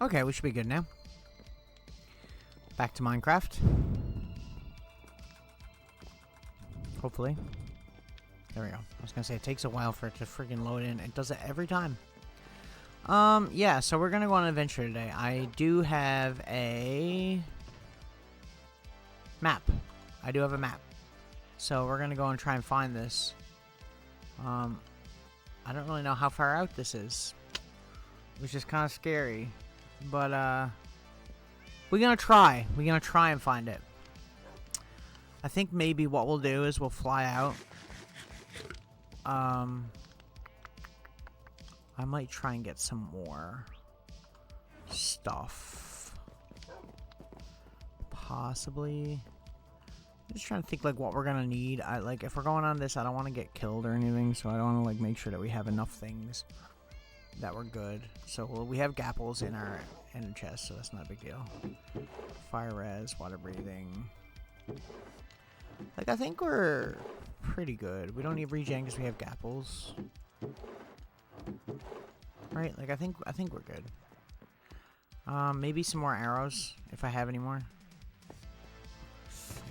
Okay, we should be good now. Back to Minecraft. Hopefully. There we go. I was gonna say it takes a while for it to freaking load in. It does it every time. Yeah, so we're gonna go on an adventure today. I do have a map. I do have a map. So we're gonna go and try and find this. I don't really know how far out this is, which is kind of scary. But, we're gonna try. We're gonna try and find it. I think maybe what we'll do is we'll fly out. I might try and get some more stuff. Possibly. I'm just trying to think, like, what we're gonna need. Like, if we're going on this, I don't want to get killed or anything, so I don't want to, like, make sure that we have enough things that we're good. So we have gapples in our chest, so that's not a big deal. Fire res, water breathing. Like, I think we're pretty good. We don't need regen because we have gapples. Right? Like, I think we're good. Maybe some more arrows if I have any more.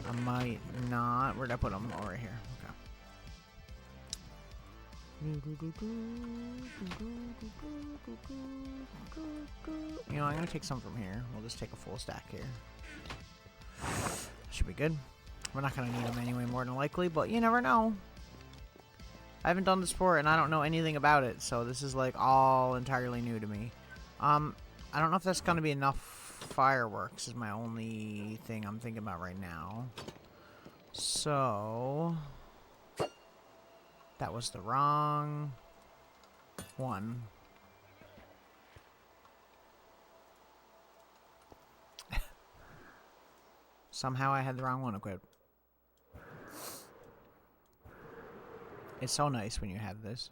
I might not. Where'd I put them? Oh, right here. Okay. You know, I'm gonna take some from here. We'll just take a full stack here. Should be good. We're not gonna need them anyway, more than likely, but you never know. I haven't done this before, and I don't know anything about it, so this is like all entirely new to me. I don't know if that's gonna be enough fireworks. Is my only thing I'm thinking about right now. So that was the wrong one. Somehow I had the wrong one equipped. It's so nice when you have this.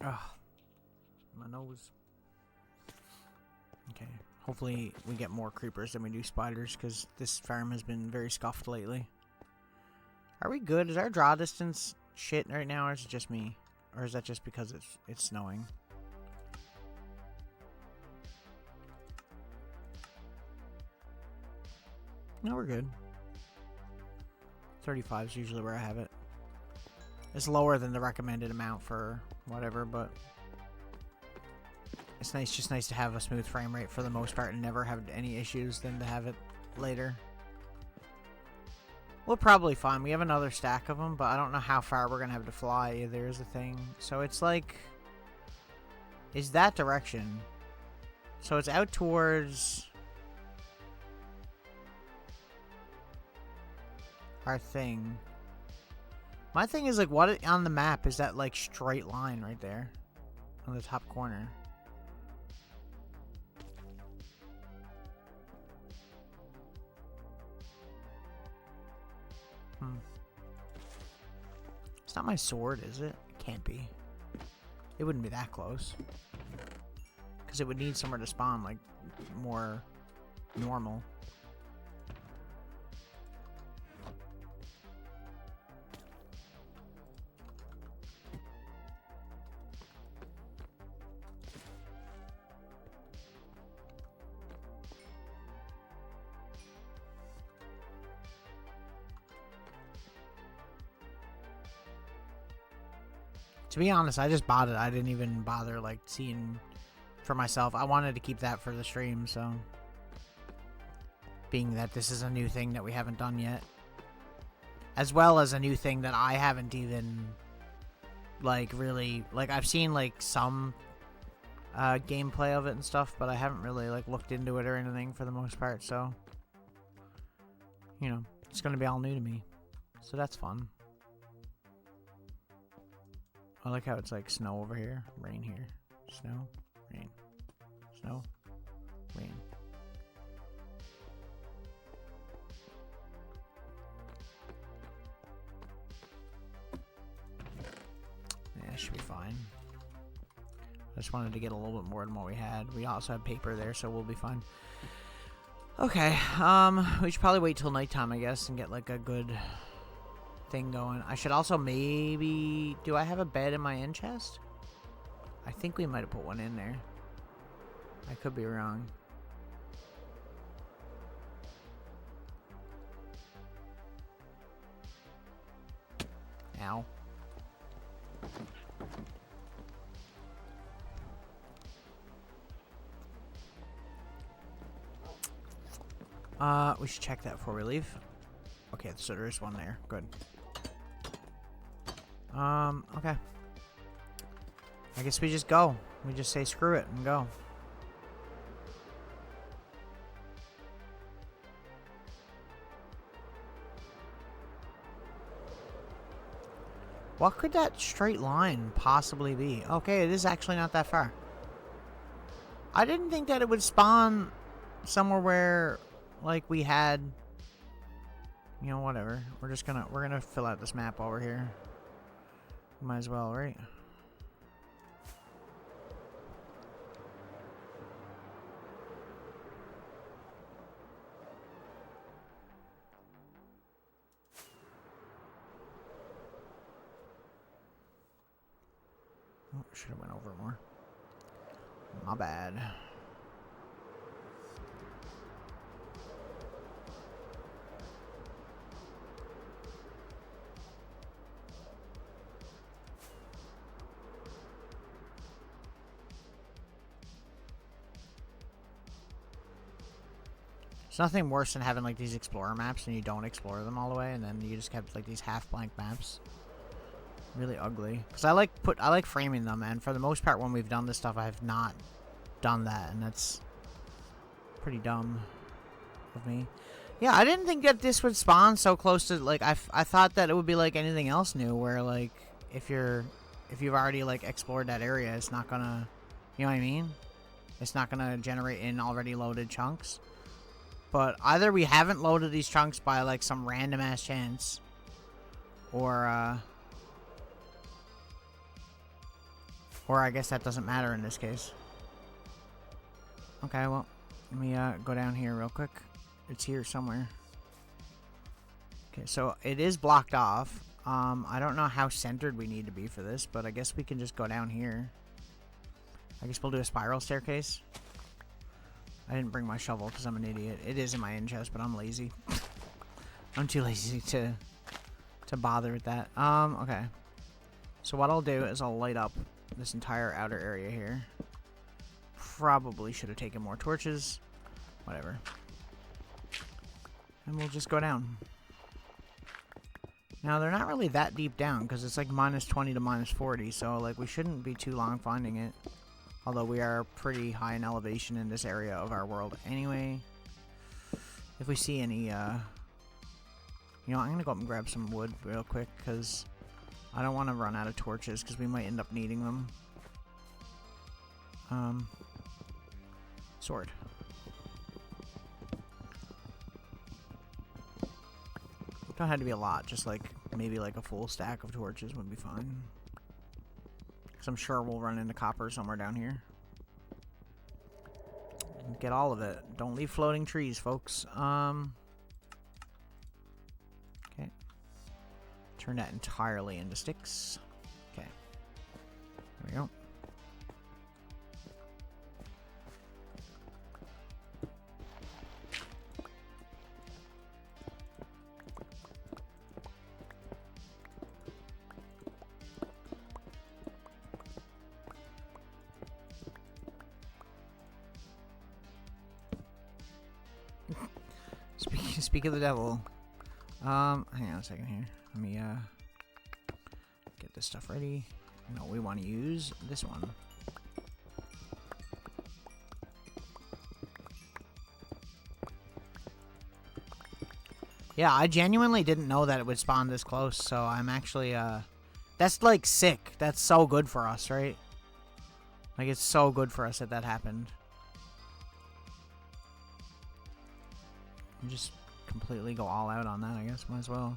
Ugh. My nose. Okay. Hopefully we get more creepers than we do spiders, because this farm has been very scuffed lately. Are we good? Is our draw distance shit right now, or is it just me? Or is that just because it's snowing? No, we're good. 35 is usually where I have it. It's lower than the recommended amount for whatever, but it's nice, just nice to have a smooth frame rate for the most part and never have any issues than to have it later. We'll probably find. We have another stack of them, but I don't know how far we're gonna have to fly either is the thing. So it's like, is that direction? So it's out towards our thing. My thing is like, what on the map is that like straight line right there on the top corner? It's not my sword, is it? It can't be. It wouldn't be that close. Because it would need somewhere to spawn, like, more normal. To be honest, I just bought it. I didn't even bother, like, seeing for myself. I wanted to keep that for the stream, so. Being that this is a new thing that we haven't done yet. As well as a new thing that I haven't even, like, really. Like, I've seen, like, some gameplay of it and stuff, but I haven't really, like, looked into it or anything for the most part, so. You know, it's gonna be all new to me. So that's fun. I like how it's like snow over here, rain here, snow, rain, snow, rain. Yeah, it should be fine. I just wanted to get a little bit more than what we had. We also have paper there, so we'll be fine. Okay, we should probably wait till nighttime, I guess, and get like a good thing going. I should also maybe... Do I have a bed in my end chest? I think we might have put one in there. I could be wrong. Ow. We should check that before we leave. Okay, so there is one there. Good. Okay. I guess we just go. We just say screw it and go. What could that straight line possibly be? Okay, it is actually not that far. I didn't think that it would spawn somewhere where, like, we had, you know, whatever. We're gonna fill out this map while we're here. Might as well, right? Oh, should have went over more. My bad. It's nothing worse than having like these explorer maps and you don't explore them all the way, and then you just kept like these half blank maps. Really ugly. Because I like framing them, and for the most part when we've done this stuff I have not done that, and that's pretty dumb of me. Yeah, I didn't think that this would spawn so close to, like, I thought that it would be like anything else new, where like if you've already like explored that area, it's not gonna, you know what I mean? It's not gonna generate in already loaded chunks. But either we haven't loaded these chunks by like some random ass chance, or I guess that doesn't matter in this case. Okay, well, let me go down here real quick. It's here somewhere. Okay, so it is blocked off. I don't know how centered we need to be for this, but I guess we can just go down here. I guess we'll do a spiral staircase. I didn't bring my shovel because I'm an idiot. It is in my in chest, but I'm lazy. I'm too lazy to bother with that. Okay. So what I'll do is I'll light up this entire outer area here. Probably should have taken more torches. Whatever. And we'll just go down. Now, they're not really that deep down, because it's like -20 to -40, so like we shouldn't be too long finding it. Although we are pretty high in elevation in this area of our world anyway. If we see any, you know, I'm going to go up and grab some wood real quick, because I don't want to run out of torches, because we might end up needing them. Sword. Don't have to be a lot, just like maybe like a full stack of torches would be fine. Because I'm sure we'll run into copper somewhere down here. Get all of it. Don't leave floating trees, folks. Okay. Turn that entirely into sticks. Okay. There we go. Speak of the devil. Hang on a second here. Let me get this stuff ready. No, we want to use this one. Yeah, I genuinely didn't know that it would spawn this close, so I'm actually that's like sick. That's so good for us, right? Like, it's so good for us that that happened. Just completely go all out on that, I guess. Might as well.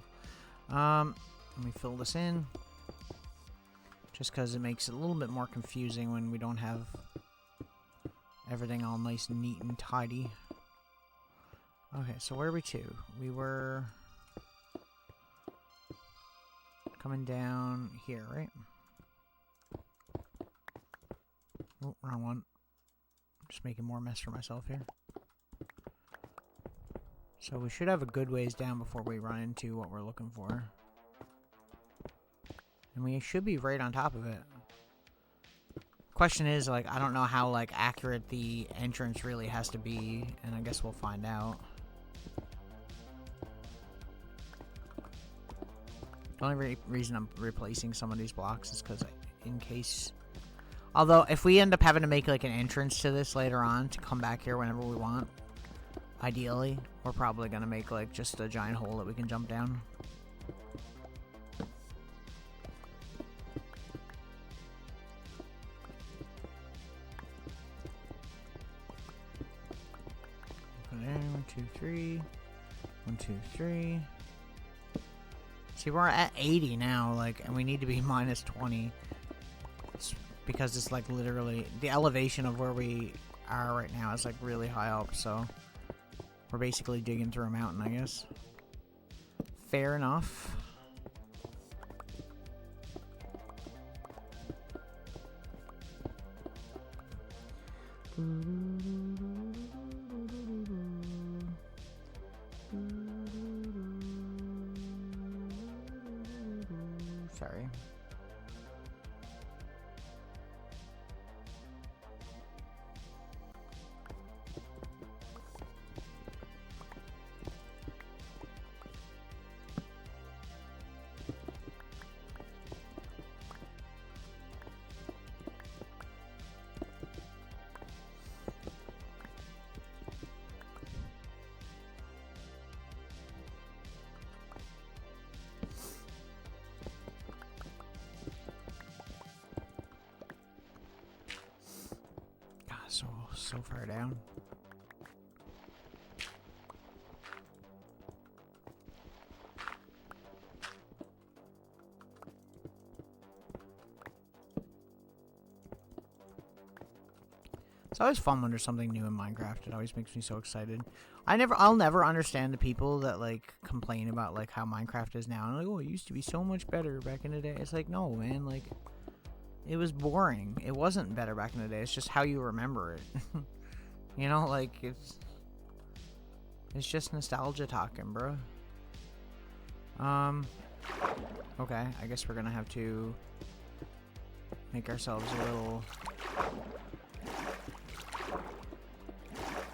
Let me fill this in. Just because it makes it a little bit more confusing when we don't have everything all nice and neat and tidy. Okay, so where are we to? We were coming down here, right? Oh, wrong one. Just making more mess for myself here. So we should have a good ways down before we run into what we're looking for. And we should be right on top of it. Question is, like, I don't know how, like, accurate the entrance really has to be, and I guess we'll find out. The only reason I'm replacing some of these blocks is because in case... Although, if we end up having to make, like, an entrance to this later on to come back here whenever we want, ideally, we're probably going to make, like, just a giant hole that we can jump down. There, 1, 2, 3. 1, 2, 3. See, we're at 80 now, like, and we need to be minus 20. It's because it's, like, literally... The elevation of where we are right now is, like, really high up, so... We're basically digging through a mountain, I guess. Fair enough. Sorry. So far down. It's always fun when there's something new in Minecraft. It always makes me so excited. I'll never understand the people that, like, complain about, like, how Minecraft is now. And like, oh, it used to be so much better back in the day. It's like, no, man, like, it was boring. It wasn't better back in the day. It's just how you remember it. You know, like, it's just nostalgia talking, bro. Okay, I guess we're gonna have to make ourselves a little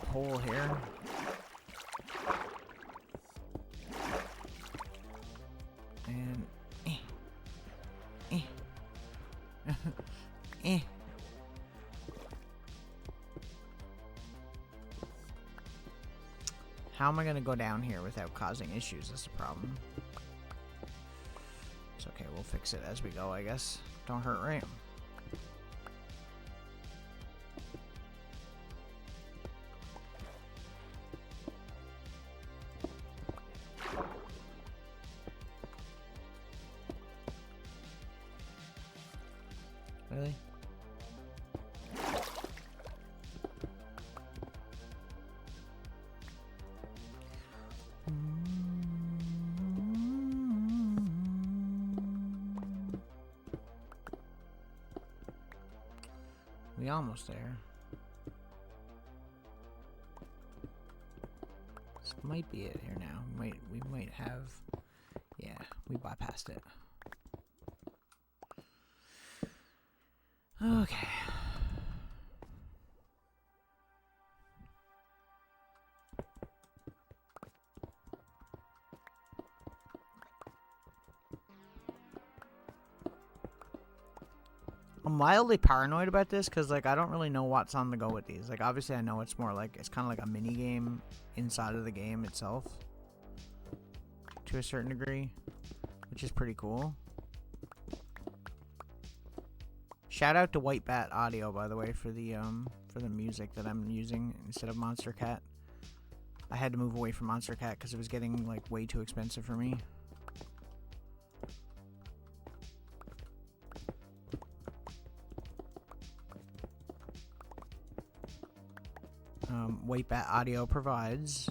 hole here. And How am I gonna go down here without causing issues? That's the problem. It's okay, we'll fix it as we go, I guess. Don't hurt, right? Really? We almost there. This might be it here now. We might have... Yeah, we bypassed it. Okay. I'm mildly paranoid about this because, like, I don't really know what's on the go with these. Like, obviously I know it's more like, it's kind of like a mini game inside of the game itself to a certain degree, which is pretty cool. Shout out to White Bat Audio, by the way, for the music that I'm using instead of Monster Cat. I had to move away from Monster Cat because it was getting, like, way too expensive for me. White Bat Audio provides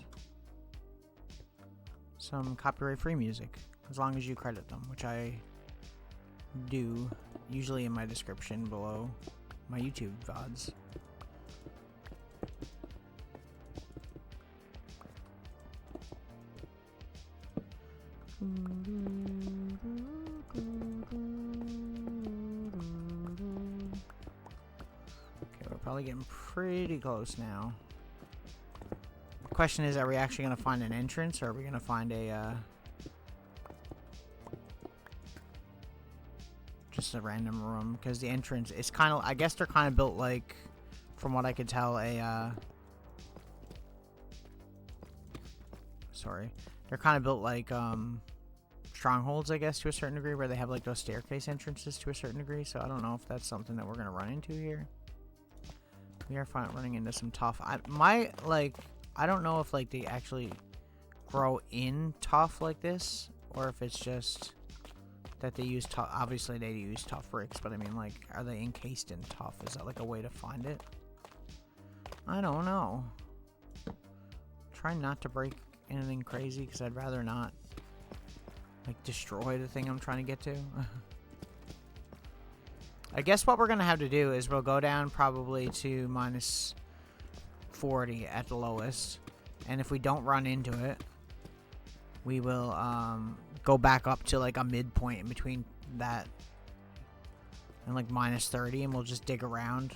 some copyright-free music, as long as you credit them, which I do, usually in my description below my YouTube VODs. Okay, we're probably getting pretty close now. The question is, are we actually going to find an entrance, or are we going to find a, just a random room? Because the entrance is kind of, I guess they're kind of built like, from what I could tell, sorry. They're kind of built like, strongholds, I guess, to a certain degree, where they have like those staircase entrances to a certain degree. So I don't know if that's something that we're going to run into here. We are running into some tough. I don't know if like they actually grow in tough like this, or if it's just that they use tough. Obviously they use tough bricks, but I mean, like, are they encased in tough? Is that like a way to find it? I don't know. Try not to break anything crazy, because I'd rather not like destroy the thing I'm trying to get to. I guess what we're gonna have to do is we'll go down probably to minus 40 at the lowest, and if we don't run into it, we will go back up to like a midpoint in between that and like minus 30, and we'll just dig around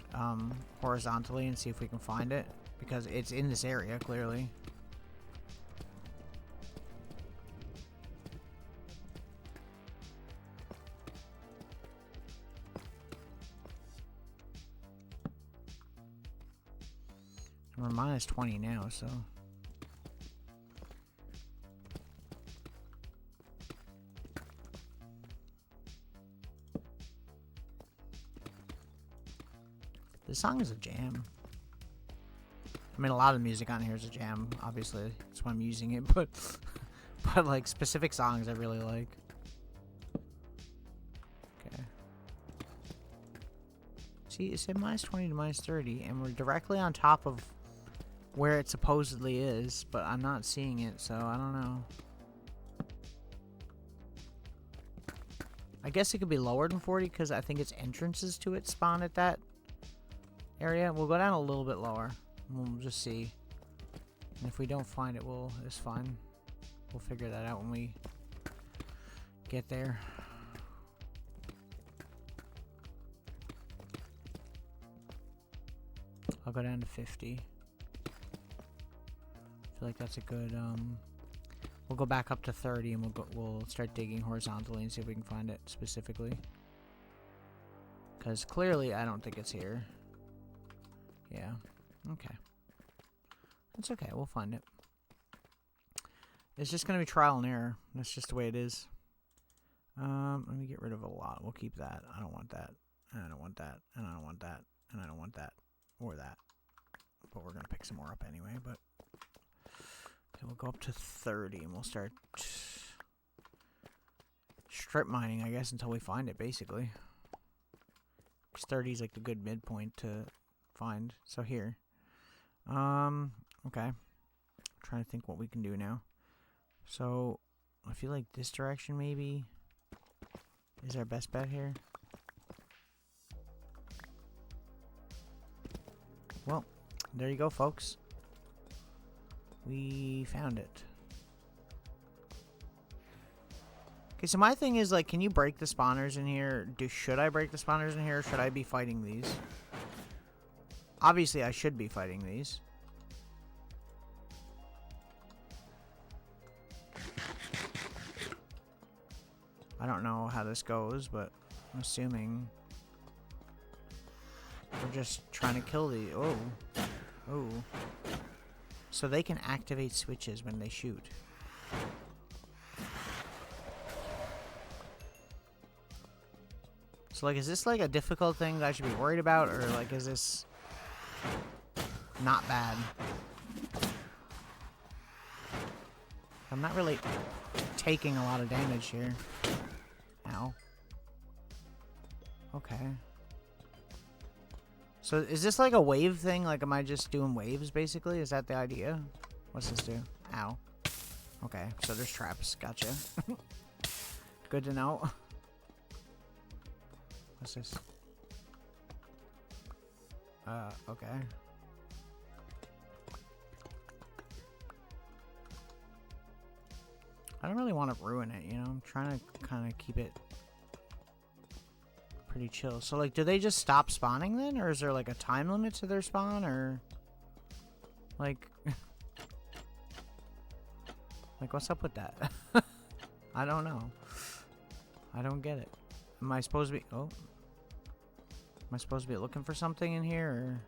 horizontally and see if we can find it, because it's in this area clearly. We're minus 20 now, so. This song is a jam. I mean, a lot of the music on here is a jam, obviously. That's why I'm using it, but like specific songs I really like. Okay. See, it said minus 20 to minus 30, and we're directly on top of where it supposedly is, but I'm not seeing it, so I don't know. I guess it could be lower than 40, because I think its entrances to it spawn at that area. We'll go down a little bit lower. We'll just see. And if we don't find it, it's fine. We'll figure that out when we get there. I'll go down to 50. I feel like that's a good, we'll go back up to 30, and we'll start digging horizontally and see if we can find it specifically. Because clearly I don't think it's here. Yeah. Okay. It's okay. We'll find it. It's just going to be trial and error. That's just the way it is. Let me get rid of a lot. We'll keep that. I don't want that. And I don't want that. And I don't want that. And I don't want that. Or that. But we're going to pick some more up anyway. But okay, we'll go up to 30, and we'll start strip mining, I guess, until we find it, basically. 'Cause 30 is like the good midpoint to find. So here. Okay. I'm trying to think what we can do now. So I feel like this direction maybe is our best bet here. Well, there you go, folks. We found it. Okay, so my thing is, like, can you break the spawners in here? Should I break the spawners in here, or should I be fighting these? Obviously, I should be fighting these. I don't know how this goes, but I'm assuming we're just trying to kill the... Oh. Oh. So they can activate switches when they shoot. So, like, is this, like, a difficult thing that I should be worried about? Or, like, is this not bad? I'm not really taking a lot of damage here. Ow. Okay. So is this like a wave thing? Like, am I just doing waves, basically? Is that the idea? What's this do? Ow. Okay, so there's traps. Gotcha. Good to know. What's this? Okay. I don't really want to ruin it, you know? I'm trying to kind of keep it pretty chill. So, like, do they just stop spawning then? Or is there, like, a time limit to their spawn? Or, like... like, what's up with that? I don't know. I don't get it. Am I supposed to be... oh. Am I supposed to be looking for something in here,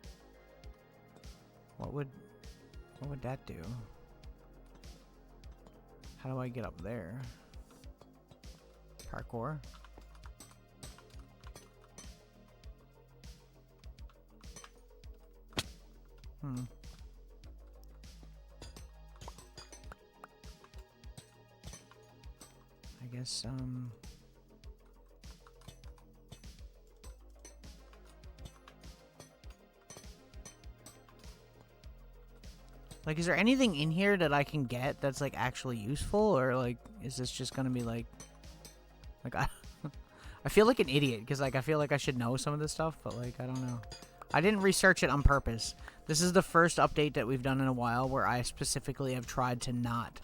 or... What would that do? How do I get up there? Parkour? I guess, like, is there anything in here that I can get that's, like, actually useful? Or, like, is this just gonna be, like I feel like an idiot, because, like, I feel like I should know some of this stuff, but, like, I don't know. I didn't research it on purpose. This is the first update that we've done in a while where I specifically have tried to not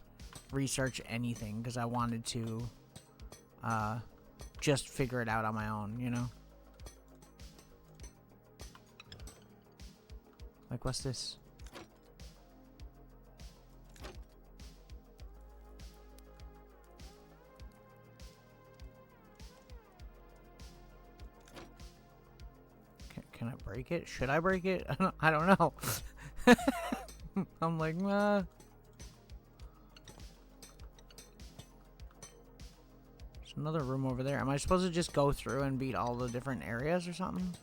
research anything, because I wanted to, just figure it out on my own, you know? Like, what's this? Can I break it? Should I break it? I don't know. I'm like, There's another room over there. Am I supposed to just go through and beat all the different areas or something?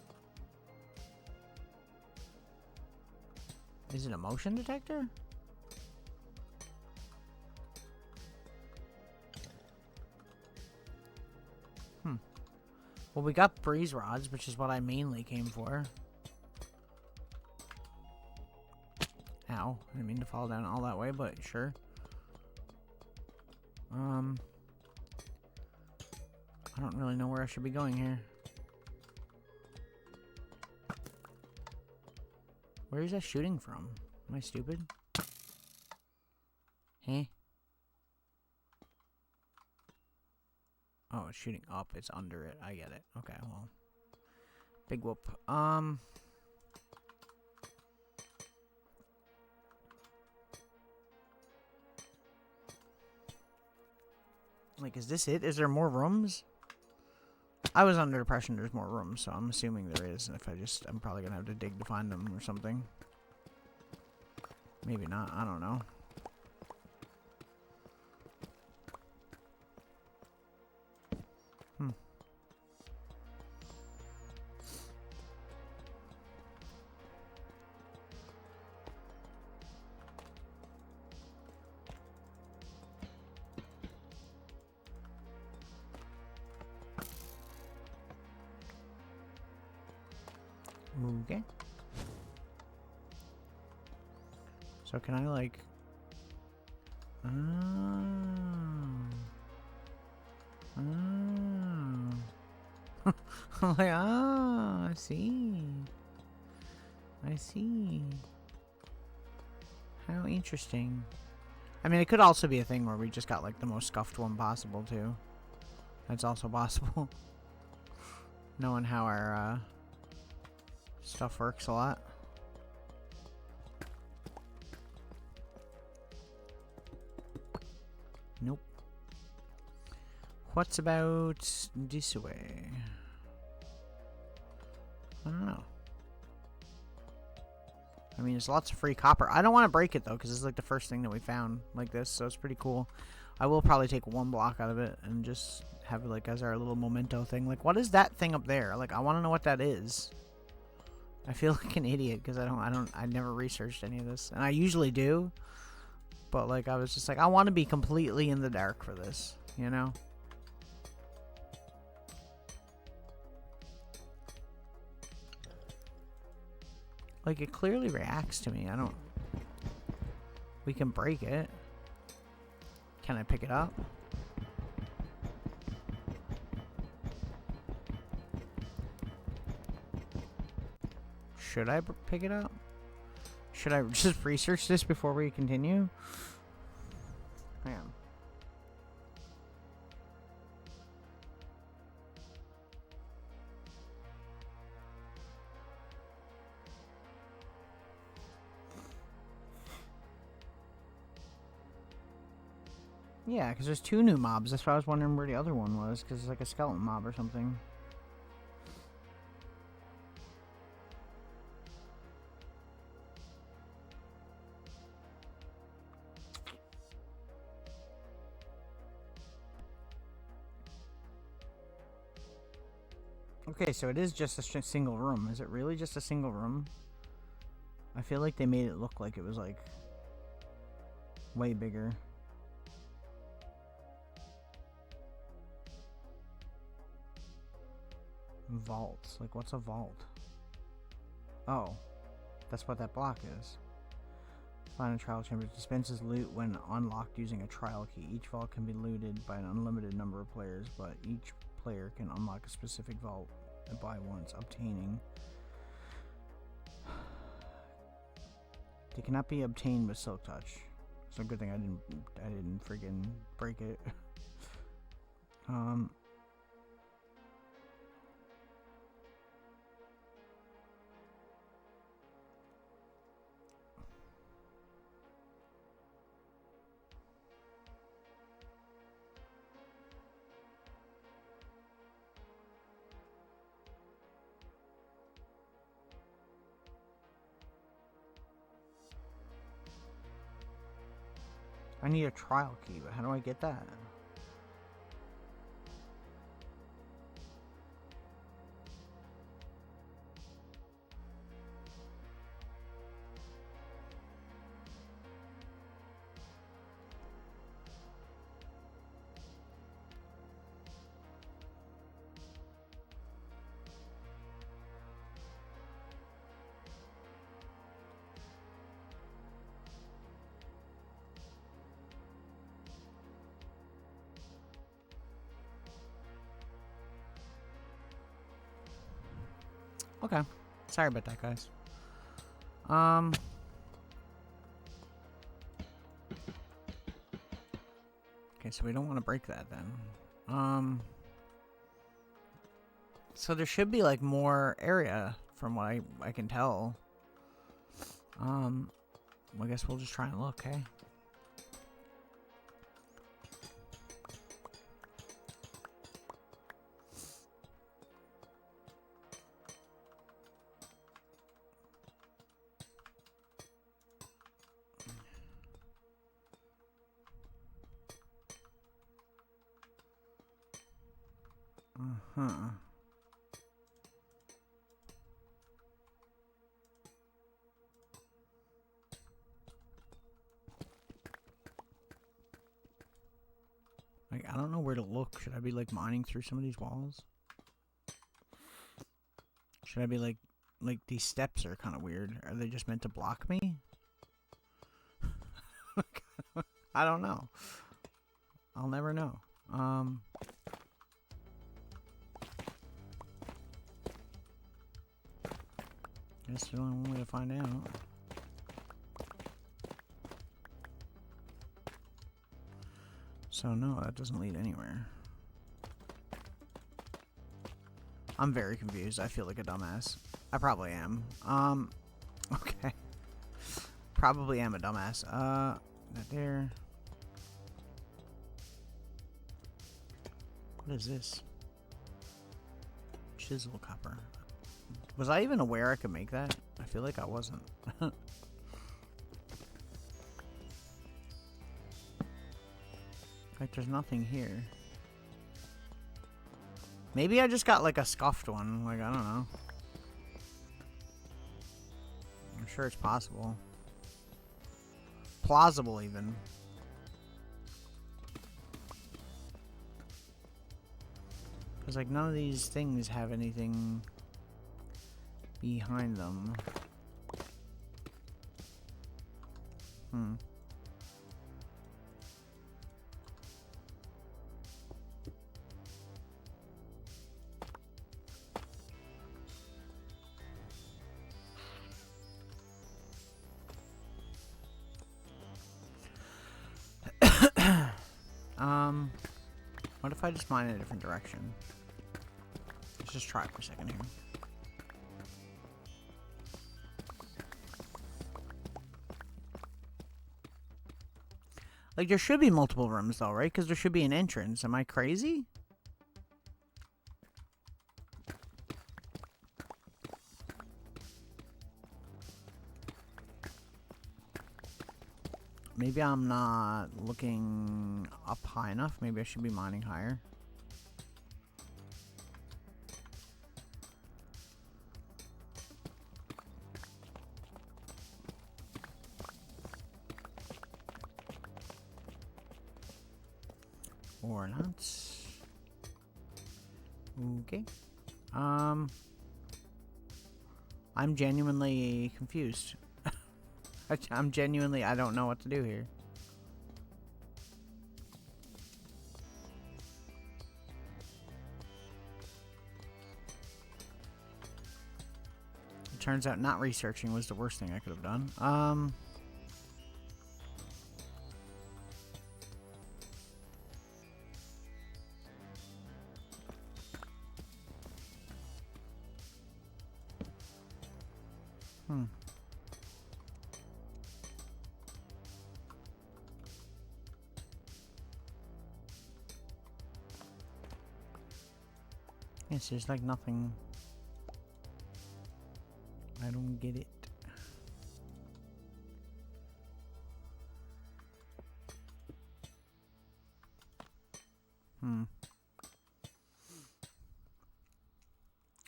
Is it a motion detector? Well, we got breeze rods, which is what I mainly came for. Ow. I didn't mean to fall down all that way, but sure. I don't really know where I should be going here. Where is that shooting from? Am I stupid? Huh? Oh, it's shooting up. It's under it. I get it. Okay, well. Big whoop. Like, is this it? Is there more rooms? I was under the impression there's more rooms, so I'm assuming there is. If I'm probably gonna have to dig to find them or something. Maybe not. I don't know. Okay. So can I, like... Oh. I'm like, I see. I see. How interesting. I mean, it could also be a thing where we just got, like, the most scuffed one possible, too. That's also possible. Knowing how our, stuff works a lot. Nope. What's about this way? I don't know. I mean, there's lots of free copper. I don't want to break it, though, because it's like the first thing that we found like this, so it's pretty cool. I will probably take one block out of it and just have it, like, as our little memento thing. Like, what is that thing up there? Like, I want to know what that is. I feel like an idiot because I never researched any of this. And I usually do. But, like, I was just like, I want to be completely in the dark for this, you know? Like, it clearly reacts to me. We can break it. Can I pick it up? Should I pick it up? Should I just research this before we continue? Hang on. Yeah, because there's 2 new mobs. That's why I was wondering where the other one was, because it's like a skeleton mob or something. Okay, so it is just a single room. Is it really just a single room? I feel like they made it look like it was, like, way bigger. Vaults. Like, what's a vault? Oh. That's what that block is. Find a trial chamber. Dispenses loot when unlocked using a trial key. Each vault can be looted by an unlimited number of players, but each player can unlock a specific vault by once obtaining. They cannot be obtained with Silk Touch. It's a good thing I didn't friggin' break it. I need a trial key, but how do I get that? Okay. Sorry about that, guys. Okay, so we don't want to break that then. So there should be like more area from what I can tell. I guess we'll just try and look, okay? Like, I don't know where to look. Should I be, like, mining through some of these walls? Should I be, like, these steps are kind of weird. Are they just meant to block me? I don't know. I'll never know. Guess the only way to find out. So no, that doesn't lead anywhere. I'm very confused. I feel like a dumbass. I probably am. Okay. Probably am a dumbass. That there. What is this? Chisel copper. Was I even aware I could make that? I feel like I wasn't. Like, there's nothing here. Maybe I just got, like, a scuffed one. Like, I don't know. I'm sure it's possible. Plausible, even. Because, like, none of these things have anything behind them. What if I just mine in a different direction? Let's just try for a second here. Like, there should be multiple rooms, though, right? Because there should be an entrance. Am I crazy? Maybe I'm not looking up high enough. Maybe I should be mining higher. Or not. Okay. I'm genuinely confused. I'm genuinely, I don't know what to do here. It turns out not researching was the worst thing I could have done. Yes, there's like nothing. I don't get it.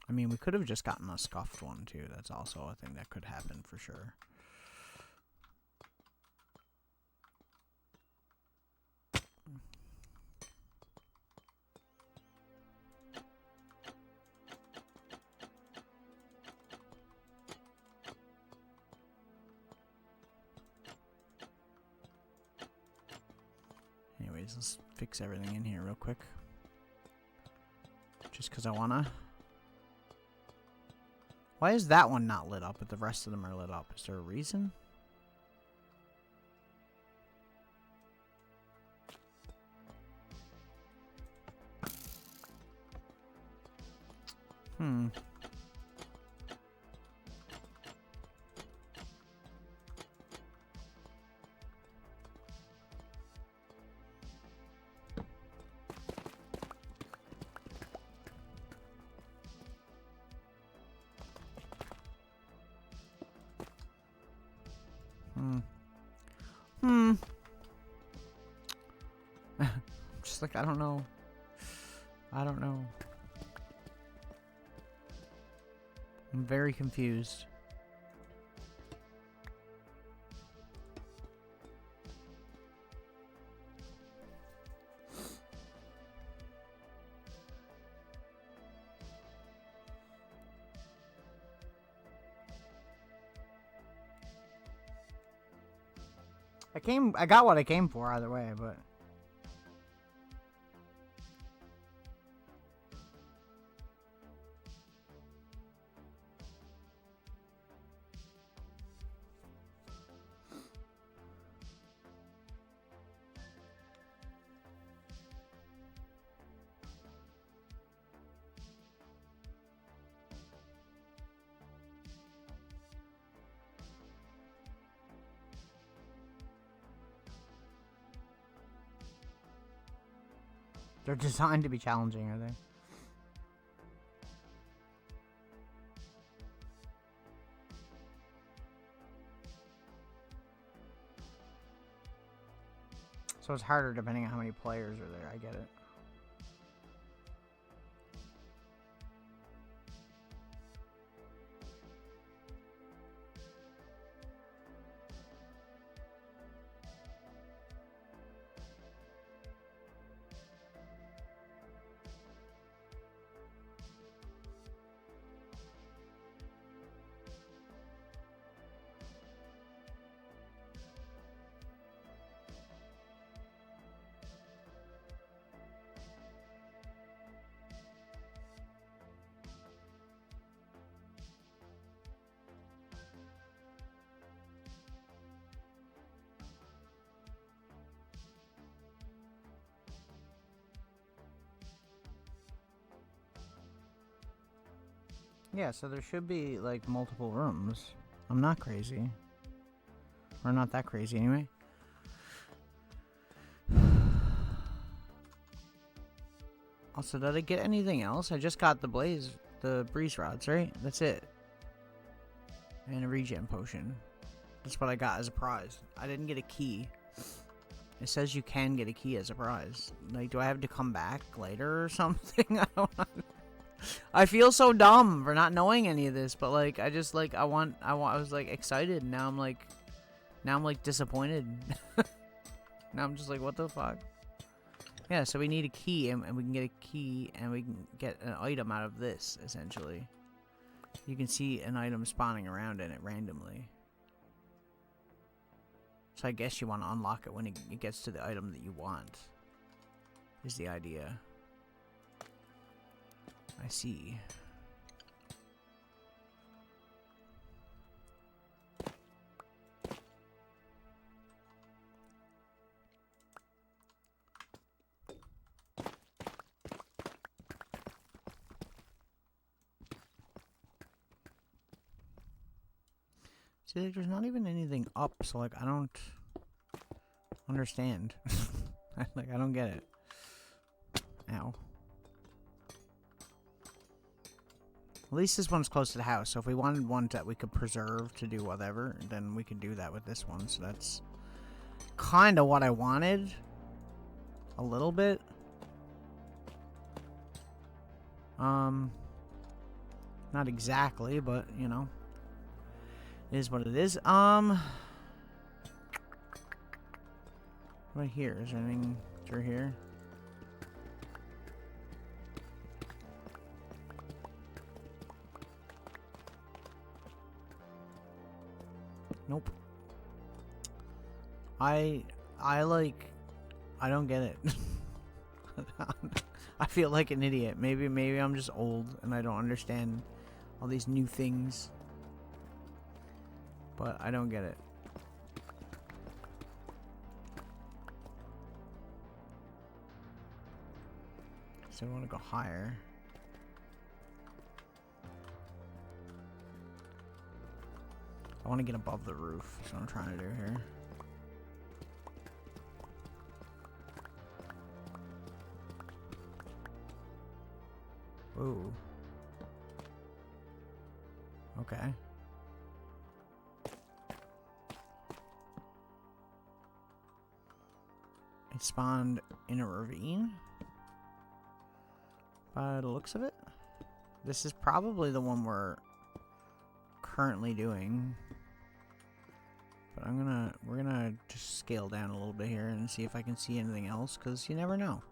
I mean, we could have just gotten a scuffed one too. That's also a thing that could happen for sure. Anyways, let's fix everything in here real quick. Just because I wanna. Why is that one not lit up, but the rest of them are lit up? Is there a reason? Just like, I don't know. I don't know. I'm very confused. I got what I came for either way, but they're designed to be challenging, are they? So it's harder depending on how many players are there. I get it. Yeah, so there should be, like, multiple rooms. I'm not crazy. Or not that crazy, anyway. Also, did I get anything else? I just got the breeze rods, right? That's it. And a regen potion. That's what I got as a prize. I didn't get a key. It says you can get a key as a prize. Like, do I have to come back later or something? I don't know. I feel so dumb for not knowing any of this, but like, I just like, I was like excited. And now I'm like disappointed. Now I'm just like, what the fuck? Yeah, so we need a key, and we can get a key, and we can get an item out of this, essentially. You can see an item spawning around in it randomly. So I guess you want to unlock it when it gets to the item that you want, is the idea. I see. See, like, there's not even anything up, so, like, I don't understand. Like, I don't get it. Ow. At least this one's close to the house, so if we wanted one that we could preserve to do whatever, then we could do that with this one, so that's kind of what I wanted. A little bit. Not exactly, but, you know. It is what it is. Right here. Is there anything through here? Nope. I don't get it. I feel like an idiot. Maybe I'm just old and I don't understand all these new things. But I don't get it. So I want to go higher. I want to get above the roof. That's what I'm trying to do here. Ooh. Okay. It spawned in a ravine. By the looks of it. This is probably the one we're currently doing. But we're gonna just scale down a little bit here and see if I can see anything else, because you never know.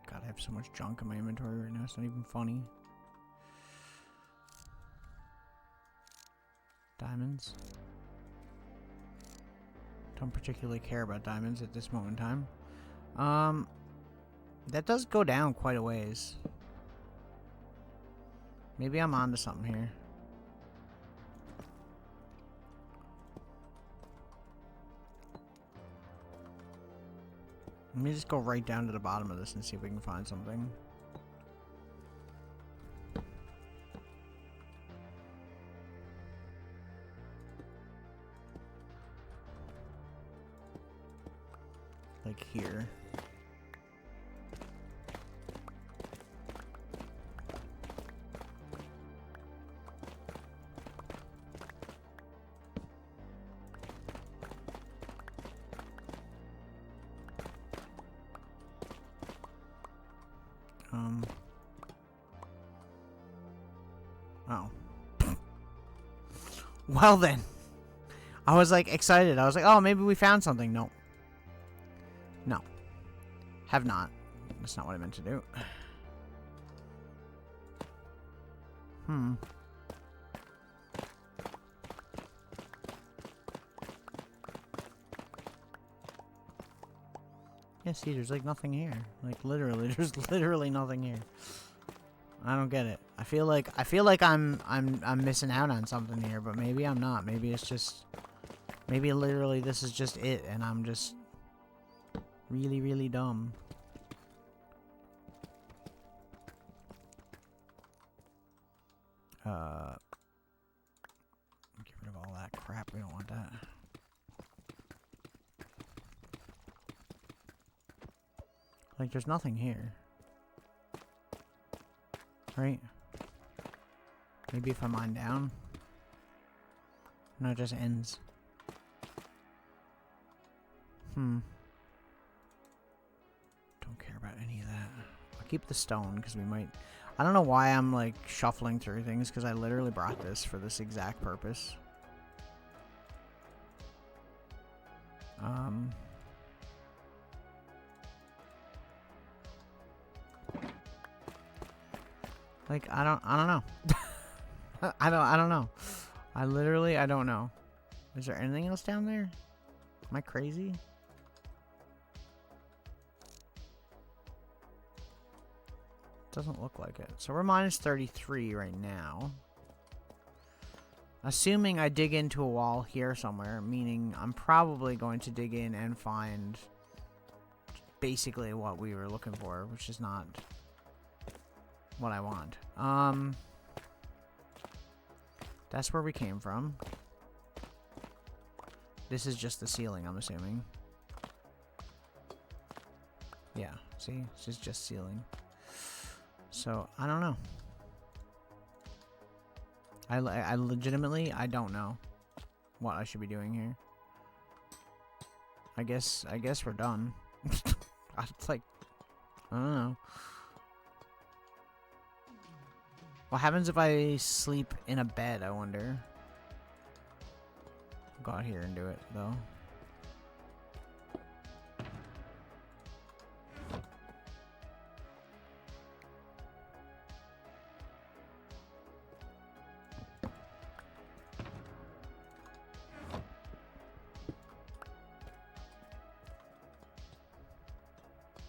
God, I have so much junk in my inventory right now, it's not even funny. Diamonds. Don't particularly care about diamonds at this moment in time. That does go down quite a ways. Maybe I'm onto something here. Let me just go right down to the bottom of this and see if we can find something. Like here. Oh. Well then. I was like excited. I was like, oh, maybe we found something. No. No. Have not. That's not what I meant to do. Yeah, see, there's like nothing here. Like literally, there's literally nothing here. I don't get it. I feel like I'm missing out on something here, but maybe I'm not. Maybe it's just, maybe literally this is just it, and I'm just really, really dumb. Get rid of all that crap. We don't want that. Like, there's nothing here. Right? Maybe if I mine down? No, it just ends. Don't care about any of that. I'll keep the stone, because we might... I don't know why I'm, like, shuffling through things, because I literally brought this for this exact purpose. Like, I don't know. I don't know. I don't know. Is there anything else down there? Am I crazy? Doesn't look like it. So we're minus 33 right now. Assuming I dig into a wall here somewhere, meaning I'm probably going to dig in and find basically what we were looking for, which is not what I want. That's where we came from. This is just the ceiling, I'm assuming. Yeah, see? This is just ceiling. So, I don't know. I legitimately, I don't know what I should be doing here. I guess we're done. It's like, I don't know. What happens if I sleep in a bed, I wonder? Go out here and do it, though.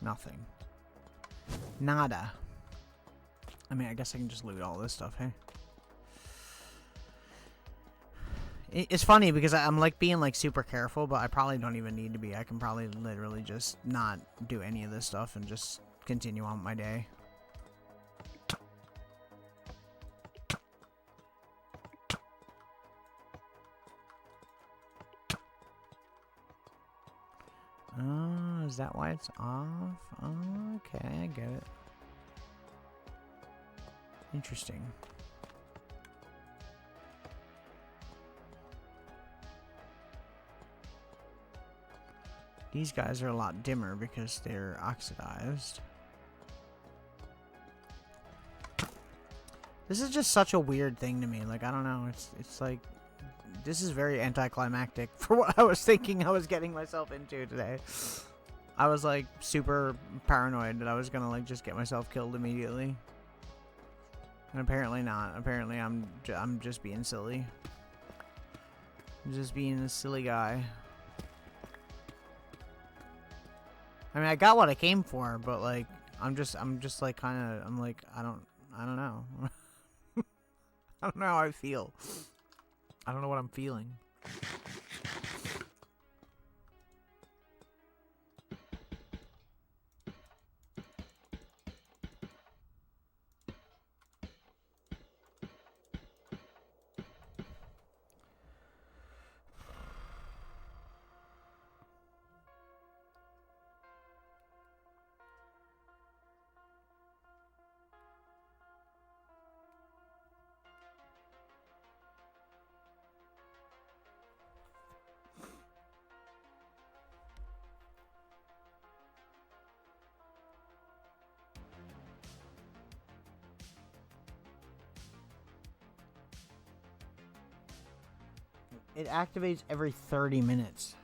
Nothing. Nada. I mean, I guess I can just loot all this stuff, hey? It's funny because I'm like being like super careful, but I probably don't even need to be. I can probably literally just not do any of this stuff and just continue on with my day. Is that why it's off? Okay, I get it. Interesting. These guys are a lot dimmer because they're oxidized. This is just such a weird thing to me. Like, I don't know. It's like, this is very anticlimactic for what I was thinking I was getting myself into today. I was like super paranoid that I was gonna like just get myself killed immediately. And apparently not. Apparently I'm just being silly. I'm just being a silly guy. I mean, I got what I came for, but like I'm just like kind of I don't know. I don't know how I feel. I don't know what I'm feeling. It activates every 30 minutes.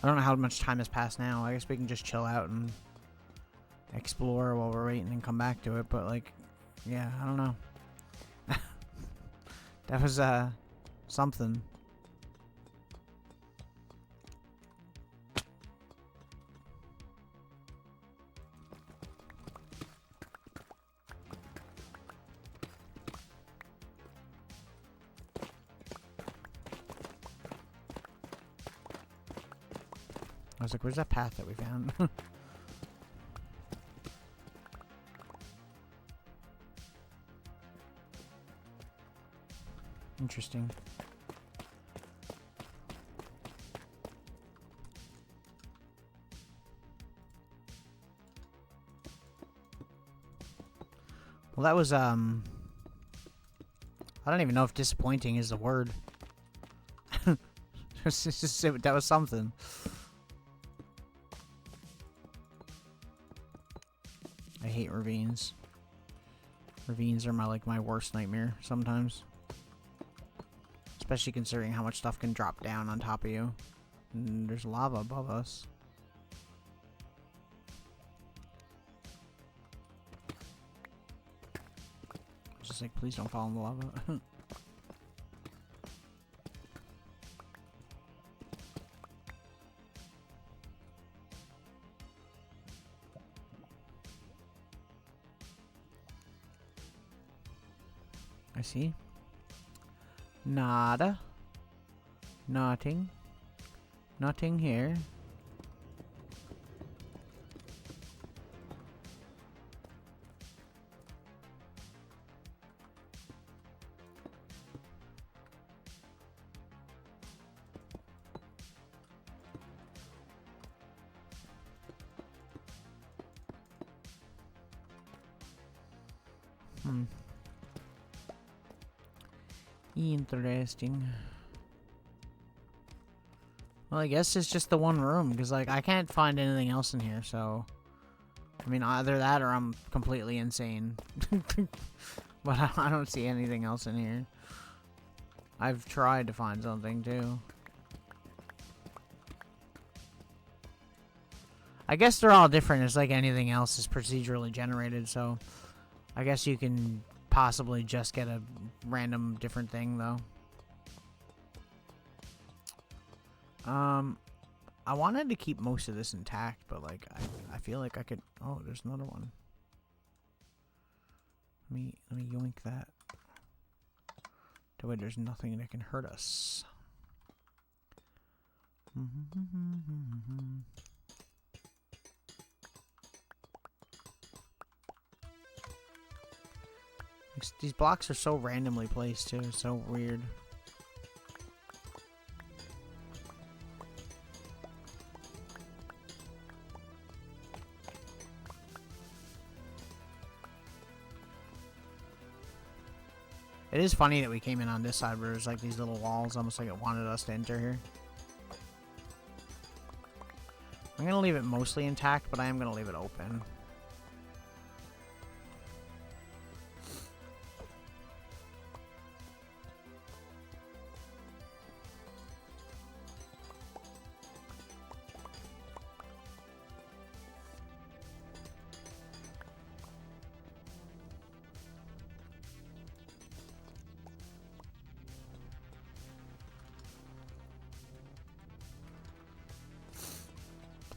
I don't know how much time has passed now. I guess we can just chill out and explore while we're waiting and come back to it. But, like, yeah, I don't know. That was, something. I was like, where's that path that we found? Interesting. Well, that was, I don't even know if disappointing is the word. That was something. I hate ravines. Ravines are my worst nightmare sometimes. Especially considering how much stuff can drop down on top of you. And there's lava above us. Just like, please don't fall in the lava. I see. Nada. Nothing. Nothing here. Interesting. Well, I guess it's just the one room, because, like, I can't find anything else in here, so... I mean, either that or I'm completely insane. But I don't see anything else in here. I've tried to find something, too. I guess they're all different. It's like anything else is procedurally generated, so... I guess you can possibly just get a random different thing, though. I wanted to keep most of this intact, but, like, I feel like I could... Oh, there's another one. Let me yoink that. That way there's nothing that can hurt us. These blocks are so randomly placed, too. It's so weird. It is funny that we came in on this side where there's like these little walls, almost like it wanted us to enter here. I'm gonna leave it mostly intact, but I am gonna leave it open.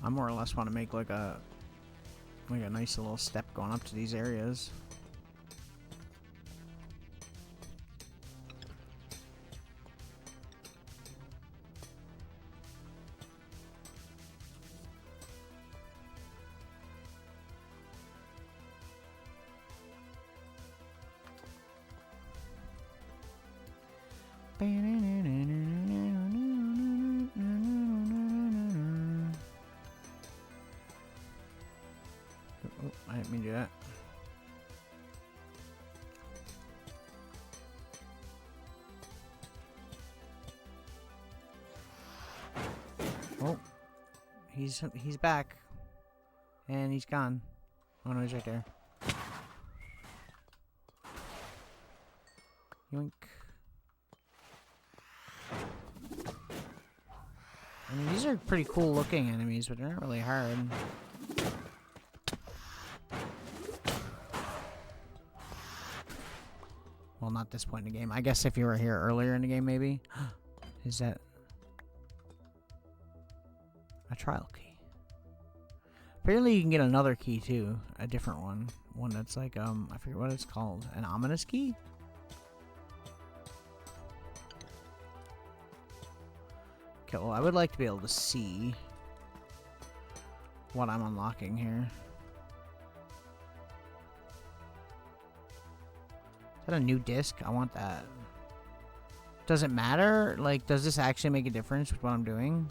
I more or less want to make like a nice little step going up to these areas. Oh, I didn't mean to do that. Oh, he's back, and he's gone. Oh no, he's right there. Yoink. I mean, these are pretty cool looking enemies, but they're not really hard. Well, not this point in the game. I guess if you were here earlier in the game, maybe. Is that a trial key? Apparently you can get another key too. A different one. One that's like, I forget what it's called. An ominous key? Okay, well, I would like to be able to see what I'm unlocking here. Is that a new disc? I want that. Does it matter? Like, does this actually make a difference with what I'm doing?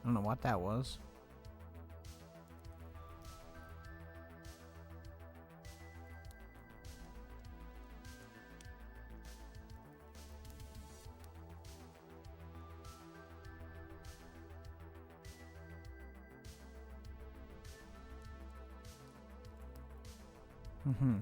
I don't know what that was. Mm-hmm.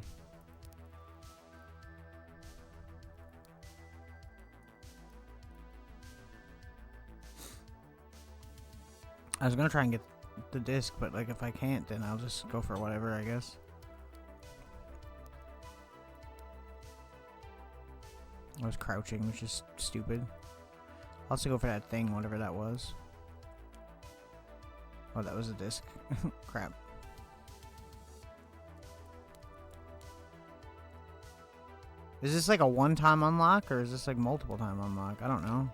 I was gonna try and get the disc, but like if I can't, then I'll just go for whatever, I guess. I was crouching, which is stupid. I'll also go for that thing, whatever that was. Oh, that was a disc. Crap. Is this like a one-time unlock, or is this like multiple-time unlock? I don't know.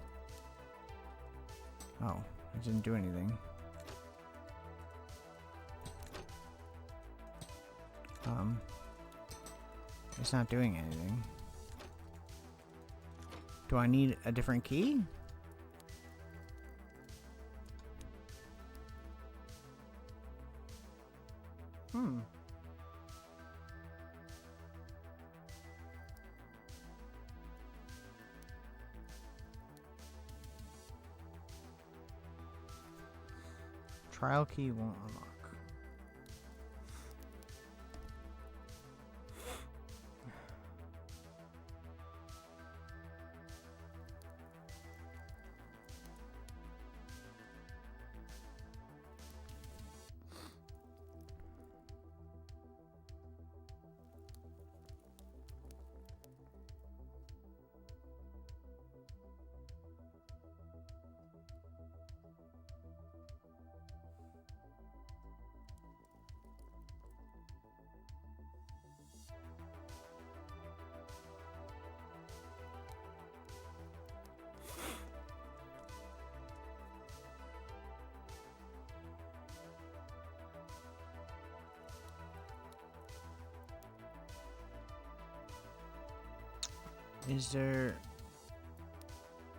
Oh, it didn't do anything. It's not doing anything. Do I need a different key? Trial key won't unlock. Is there...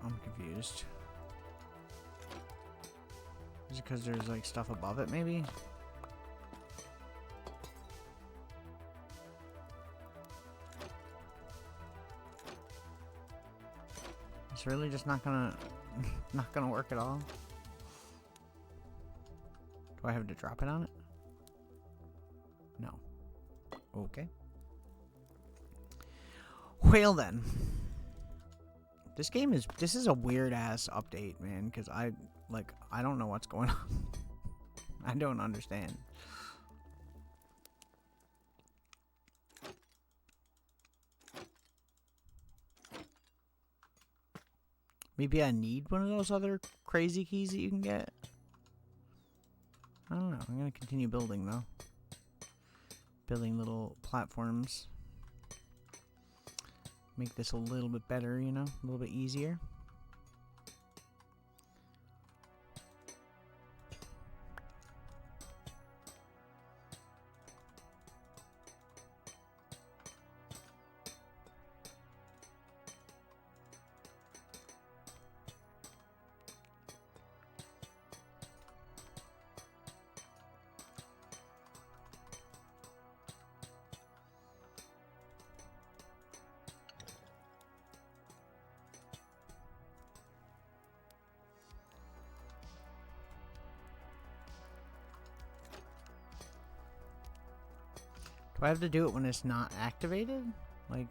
I'm confused. Is it because there's like stuff above it, maybe? It's really just not gonna work at all. Do I have to drop it on it? No. Okay. Well then. This is a weird ass update, man, because I don't know what's going on. I don't understand. Maybe I need one of those other crazy keys that you can get. I don't know. I'm gonna continue building though. Building little platforms. Make this a little bit better, you know, a little bit easier. Do I have to do it when it's not activated? Like...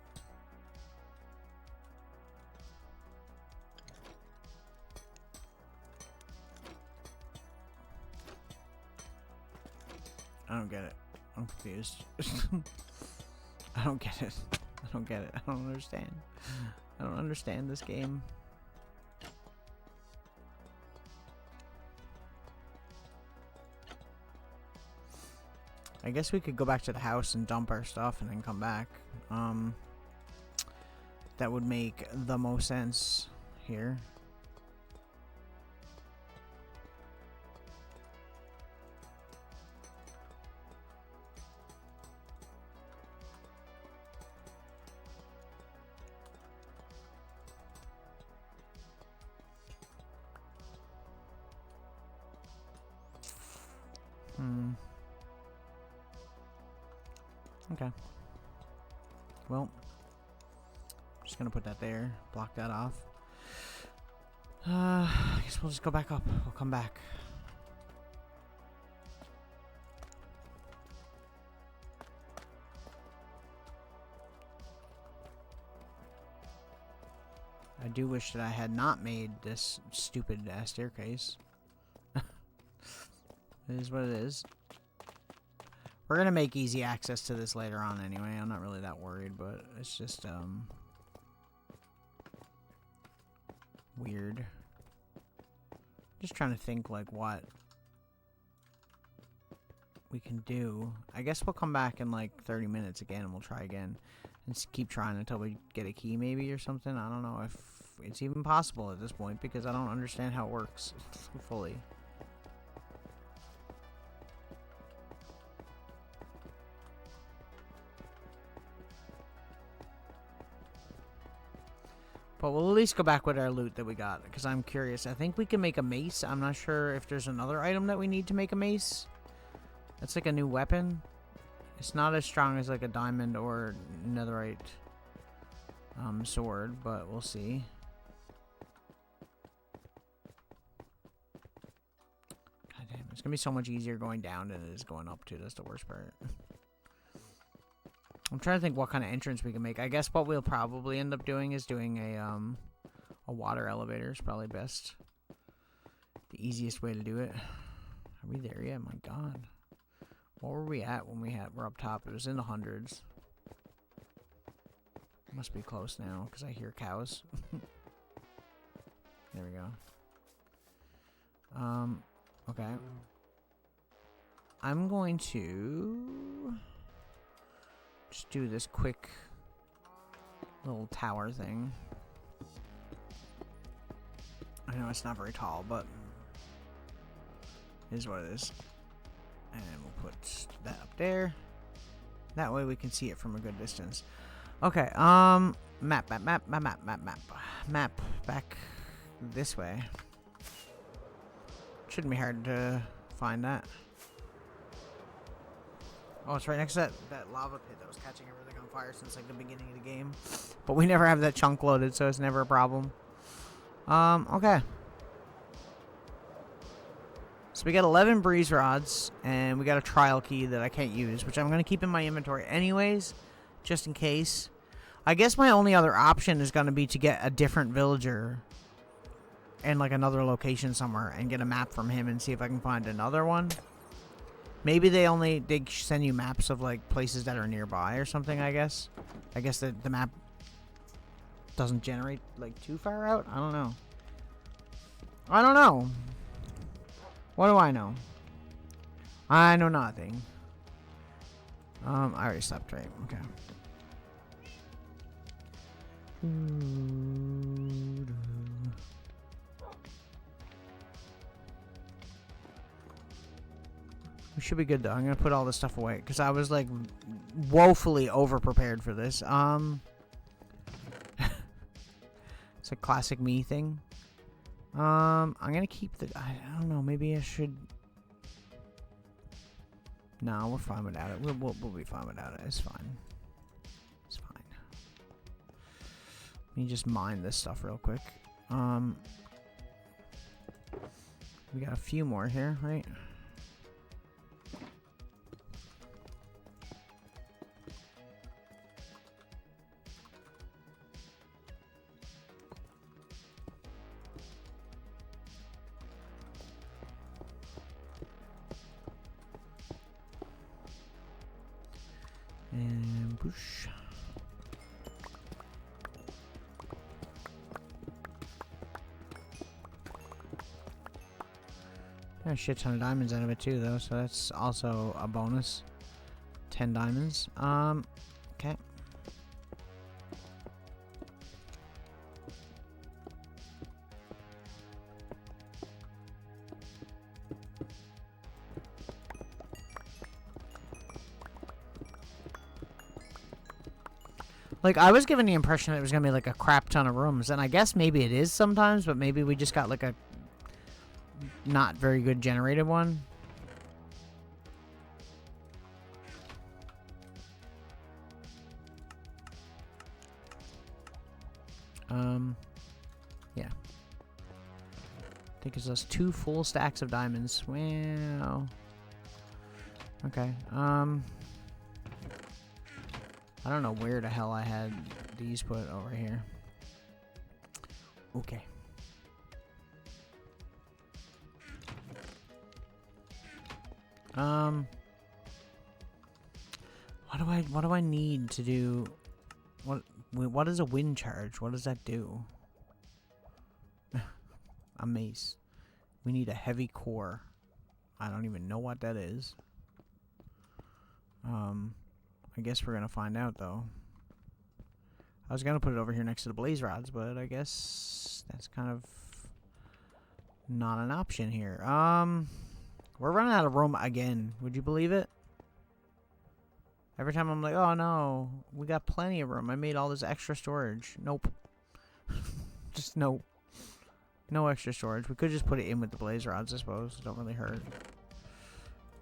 I don't get it. I'm confused. I don't get it. I don't get it. I don't understand. I don't understand this game. I guess we could go back to the house and dump our stuff and then come back. That would make the most sense here. Okay. Well, just gonna put that there, block that off. I guess we'll just go back up. We'll come back. I do wish that I had not made this stupid staircase. It is what it is. We're gonna make easy access to this later on anyway. I'm not really that worried, but it's just weird. Just trying to think like what we can do. I guess we'll come back in like 30 minutes again and we'll try again. And just keep trying until we get a key maybe or something. I don't know if it's even possible at this point because I don't understand how it works fully. But we'll at least go back with our loot that we got, because I'm curious. I think we can make a mace. I'm not sure if there's another item that we need to make a mace. That's like a new weapon. It's not as strong as like a diamond or netherite sword, but we'll see. God damn, it's gonna be so much easier going down than it is going up too. That's the worst part. I'm trying to think what kind of entrance we can make. I guess what we'll probably end up doing is doing a water elevator is probably best. The easiest way to do it. Are we there yet? My God. What were we at when we're up top? It was in the hundreds. Must be close now because I hear cows. There we go. Okay. I'm going to just do this quick little tower thing. I know it's not very tall, but it is what it is. And we'll put that up there. That way we can see it from a good distance. Okay, map back this way. Shouldn't be hard to find that. Oh, it's right next to that lava pit that was catching everything on fire since like the beginning of the game. But we never have that chunk loaded, so it's never a problem. Okay. So we got 11 breeze rods, and we got a trial key that I can't use, which I'm going to keep in my inventory anyways, just in case. I guess my only other option is going to be to get a different villager in like another location somewhere and get a map from him and see if I can find another one. Maybe they send you maps of like places that are nearby or something, I guess. I guess the map doesn't generate like too far out. I don't know. I don't know. What do I know? I know nothing. I already stopped right. Okay. We should be good though. I'm gonna put all this stuff away because I was like woefully over prepared for this. It's a classic me thing. I'm gonna keep the. I don't know. Maybe I should. No, we're fine without it. We'll be fine without it. It's fine. It's fine. Let me just mine this stuff real quick. We got a few more here, right? And push. Got a shit ton of diamonds out of it too, though, so that's also a bonus. 10 diamonds. Okay. Like, I was given the impression it was going to be, like, a crap ton of rooms. And I guess maybe it is sometimes, but maybe we just got, like, a not very good generated one. Yeah. I think it's just 2 full stacks of diamonds. Wow. Okay. I don't know where the hell I had these put over here. Okay. What do I need to do? What is a wind charge? What does that do? A mace. We need a heavy core. I don't even know what that is. I guess we're gonna find out though. I was gonna put it over here next to the blaze rods, but I guess that's kind of not an option here. We're running out of room again. Would you believe it? Every time I'm like, oh no, we got plenty of room. I made all this extra storage. Nope. Just nope. No extra storage. We could just put it in with the blaze rods, I suppose. It don't really hurt.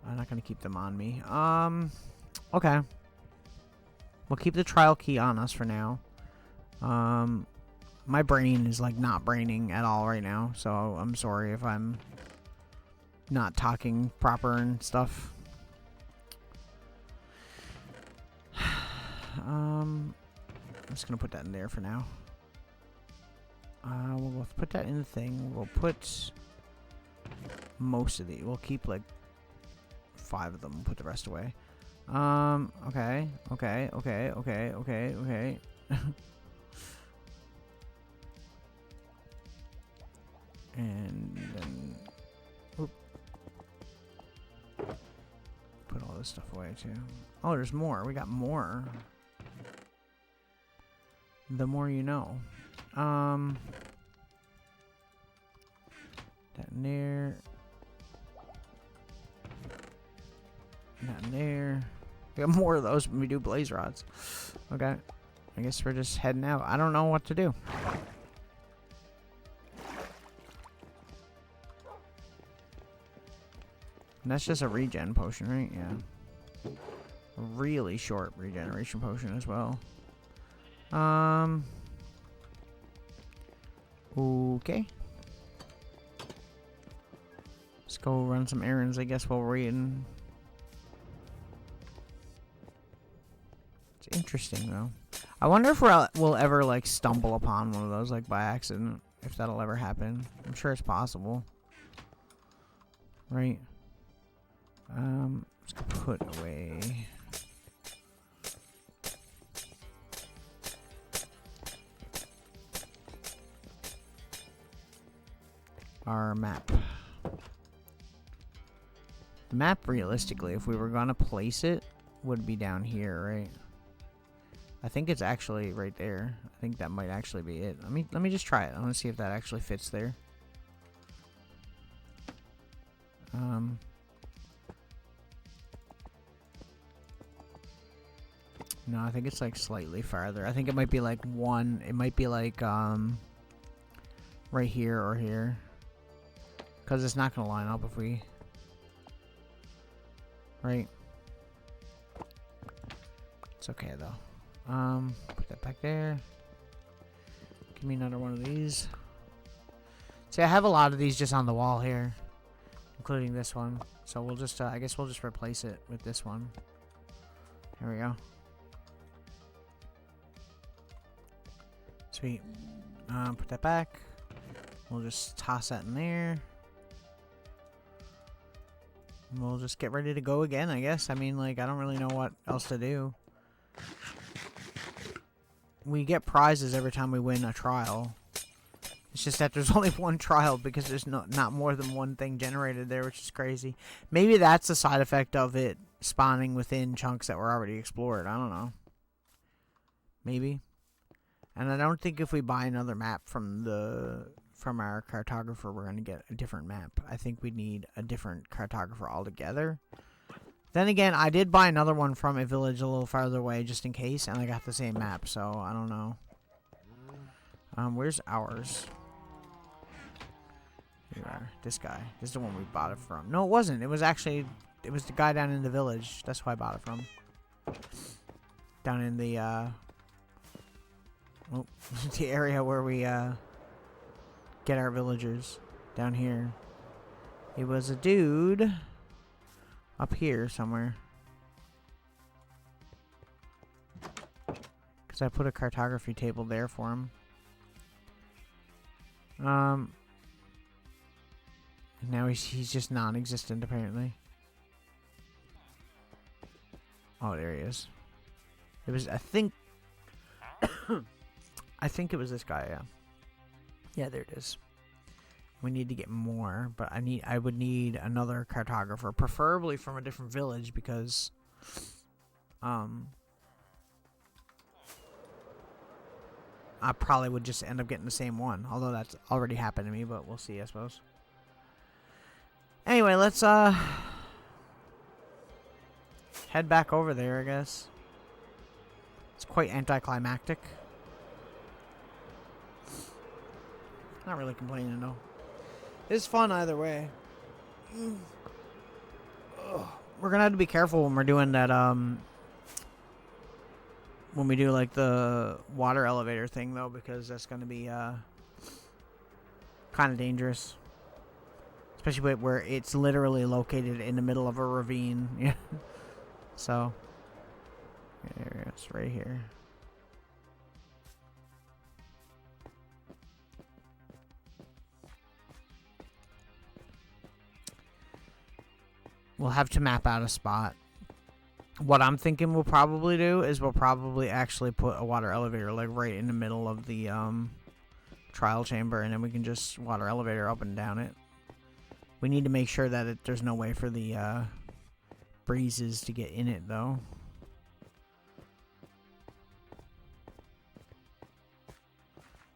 I'm not going to keep them on me. Okay. We'll keep the trial key on us for now. My brain is, like, not braining at all right now. So I'm sorry if I'm not talking proper and stuff. I'm just going to put that in there for now. We'll put that in the thing. We'll put most of these. We'll keep like 5 of them. We'll put the rest away. Okay. And then whoop, put all this stuff away too. Oh, there's more. We got more. The more you know. That in there. That in there. We got more of those when we do blaze rods. Okay. I guess we're just heading out. I don't know what to do. And that's just a regen potion, right? Yeah. A really short regeneration potion as well. Okay. Let's go run some errands, I guess, while we're waiting. It's interesting, though. I wonder if we'll ever, like, stumble upon one of those, like, by accident. If that'll ever happen. I'm sure it's possible. Right? Let's put away... our map. The map, realistically, if we were gonna place it, would be down here, right? I think it's actually right there. I think that might actually be it. Let me just try it. I want to see if that actually fits there. No, I think it's like slightly farther. I think it might be like one. It might be like right here or here. Because it's not going to line up if we... Right? It's okay, though. Put that back there. Give me another one of these. See, I have a lot of these just on the wall here. Including this one. So we'll just, I guess we'll just replace it with this one. There we go. Sweet. Put that back. We'll just toss that in there. We'll just get ready to go again, I guess. I mean, like, I don't really know what else to do. We get prizes every time we win a trial. It's just that there's only one trial because there's not more than one thing generated there, which is crazy. Maybe that's a side effect of it spawning within chunks that were already explored. I don't know. Maybe. And I don't think if we buy another map from our cartographer, we're going to get a different map. I think we need a different cartographer altogether. Then again, I did buy another one from a village a little farther away just in case, and I got the same map, so I don't know. Where's ours? Here we are. This guy. This is the one we bought it from. No, it wasn't. It was actually... It was the guy down in the village. That's who I bought it from. Down in the, oh, the area where we, get our villagers. Down here. It was a dude... up here somewhere. Because I put a cartography table there for him. Now he's just non-existent apparently. Oh, there he is. It was, I think... I think it was this guy, yeah. Yeah, there it is. We need to get more, but I would need another cartographer, preferably from a different village, because I probably would just end up getting the same one, although that's already happened to me, but we'll see, I suppose. Anyway, let's head back over there, I guess. It's quite anticlimactic. Not really complaining, though. It's fun either way. We're gonna have to be careful when we're doing that, when we do, like, the water elevator thing, though, because that's gonna be, kind of dangerous. Especially where it's literally located in the middle of a ravine. Yeah. So, there it is, right here. We'll have to map out a spot. What I'm thinking we'll probably do is we'll probably actually put a water elevator like right in the middle of the trial chamber, and then we can just water elevator up and down it. We need to make sure that there's no way for the breezes to get in it, though.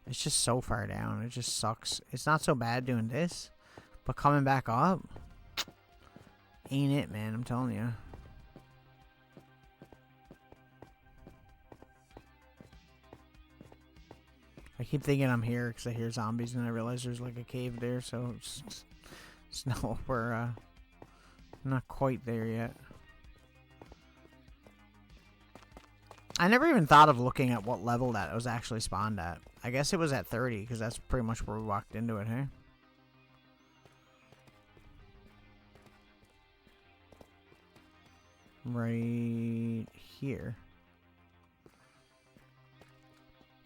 It's just so far down. It just sucks. It's not so bad doing this, but coming back up... ain't it, man, I'm telling you. I keep thinking I'm here because I hear zombies, and I realize there's like a cave there, so it's no, we're not quite there yet. I never even thought of looking at what level that was actually spawned at. I guess it was at 30, because that's pretty much where we walked into it, hey? Right here.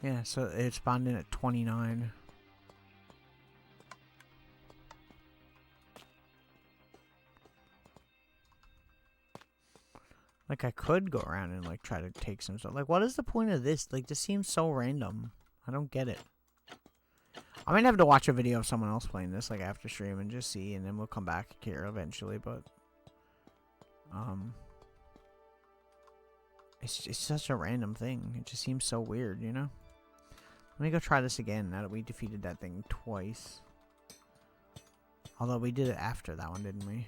Yeah, so it spawned in at 29. Like, I could go around and, like, try to take some stuff. Like, what is the point of this? Like, this seems so random. I don't get it. I might have to watch a video of someone else playing this, like, after stream and just see, and then we'll come back here eventually, but... It's such a random thing. It just seems so weird, you know? Let me go try this again now that we defeated that thing twice. Although we did it after that one, didn't we?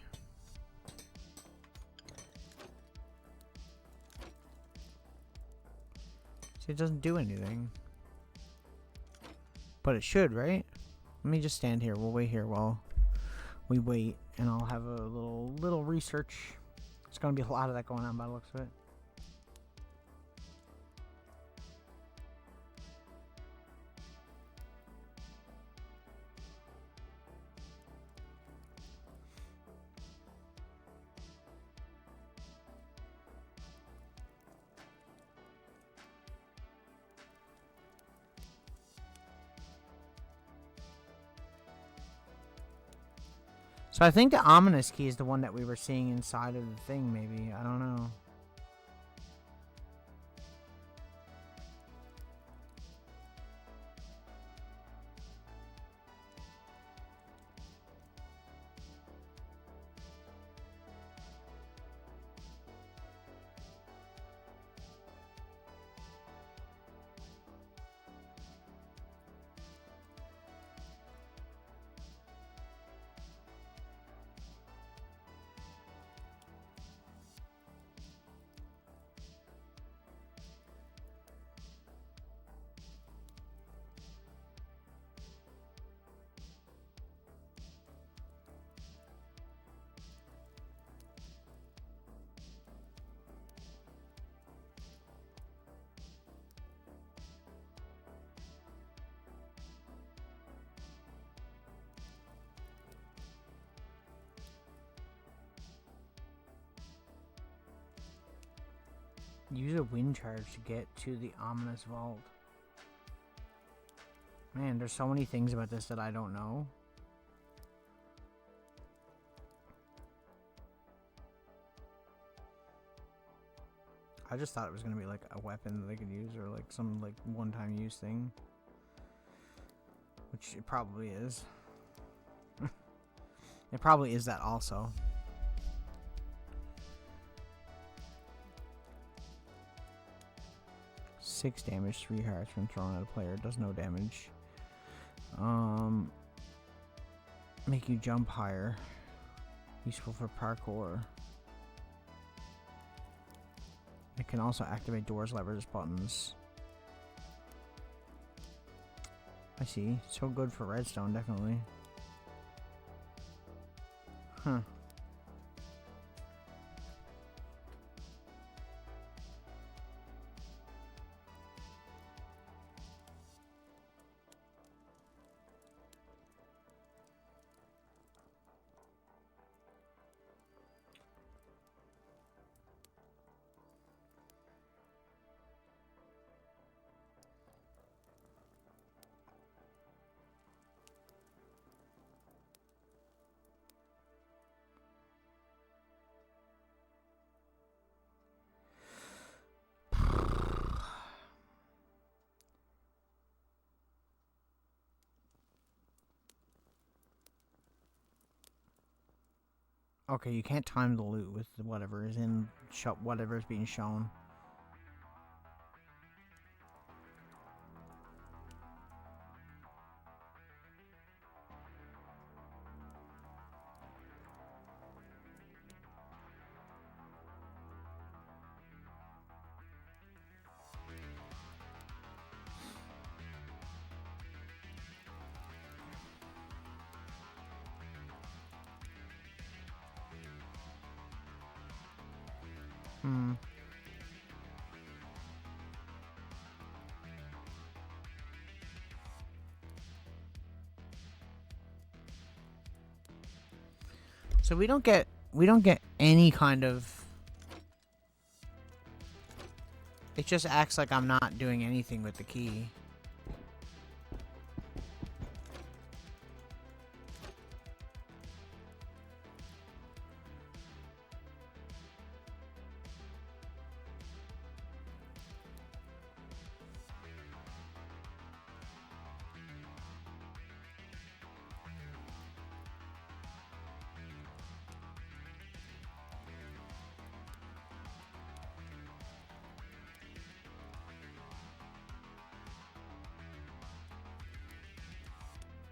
See, it doesn't do anything. But it should, right? Let me just stand here. We'll wait here while we wait, and I'll have a little research. There's gonna be a lot of that going on by the looks of it. So I think the ominous key is the one that we were seeing inside of the thing, maybe. I don't know. Use a wind charge to get to the ominous vault. Man, there's so many things about this that I don't know. I just thought it was gonna be like a weapon that they could use, or like some like one-time use thing. Which it probably is. It probably is that also. Six damage, 3 hearts when thrown at a player. Does no damage. Make you jump higher. Useful for parkour. It can also activate doors, levers, buttons. I see. So good for redstone, definitely. Huh. Okay, you can't time the loot with whatever is in whatever is being shown. So we don't get any kind of. It just acts like I'm not doing anything with the key.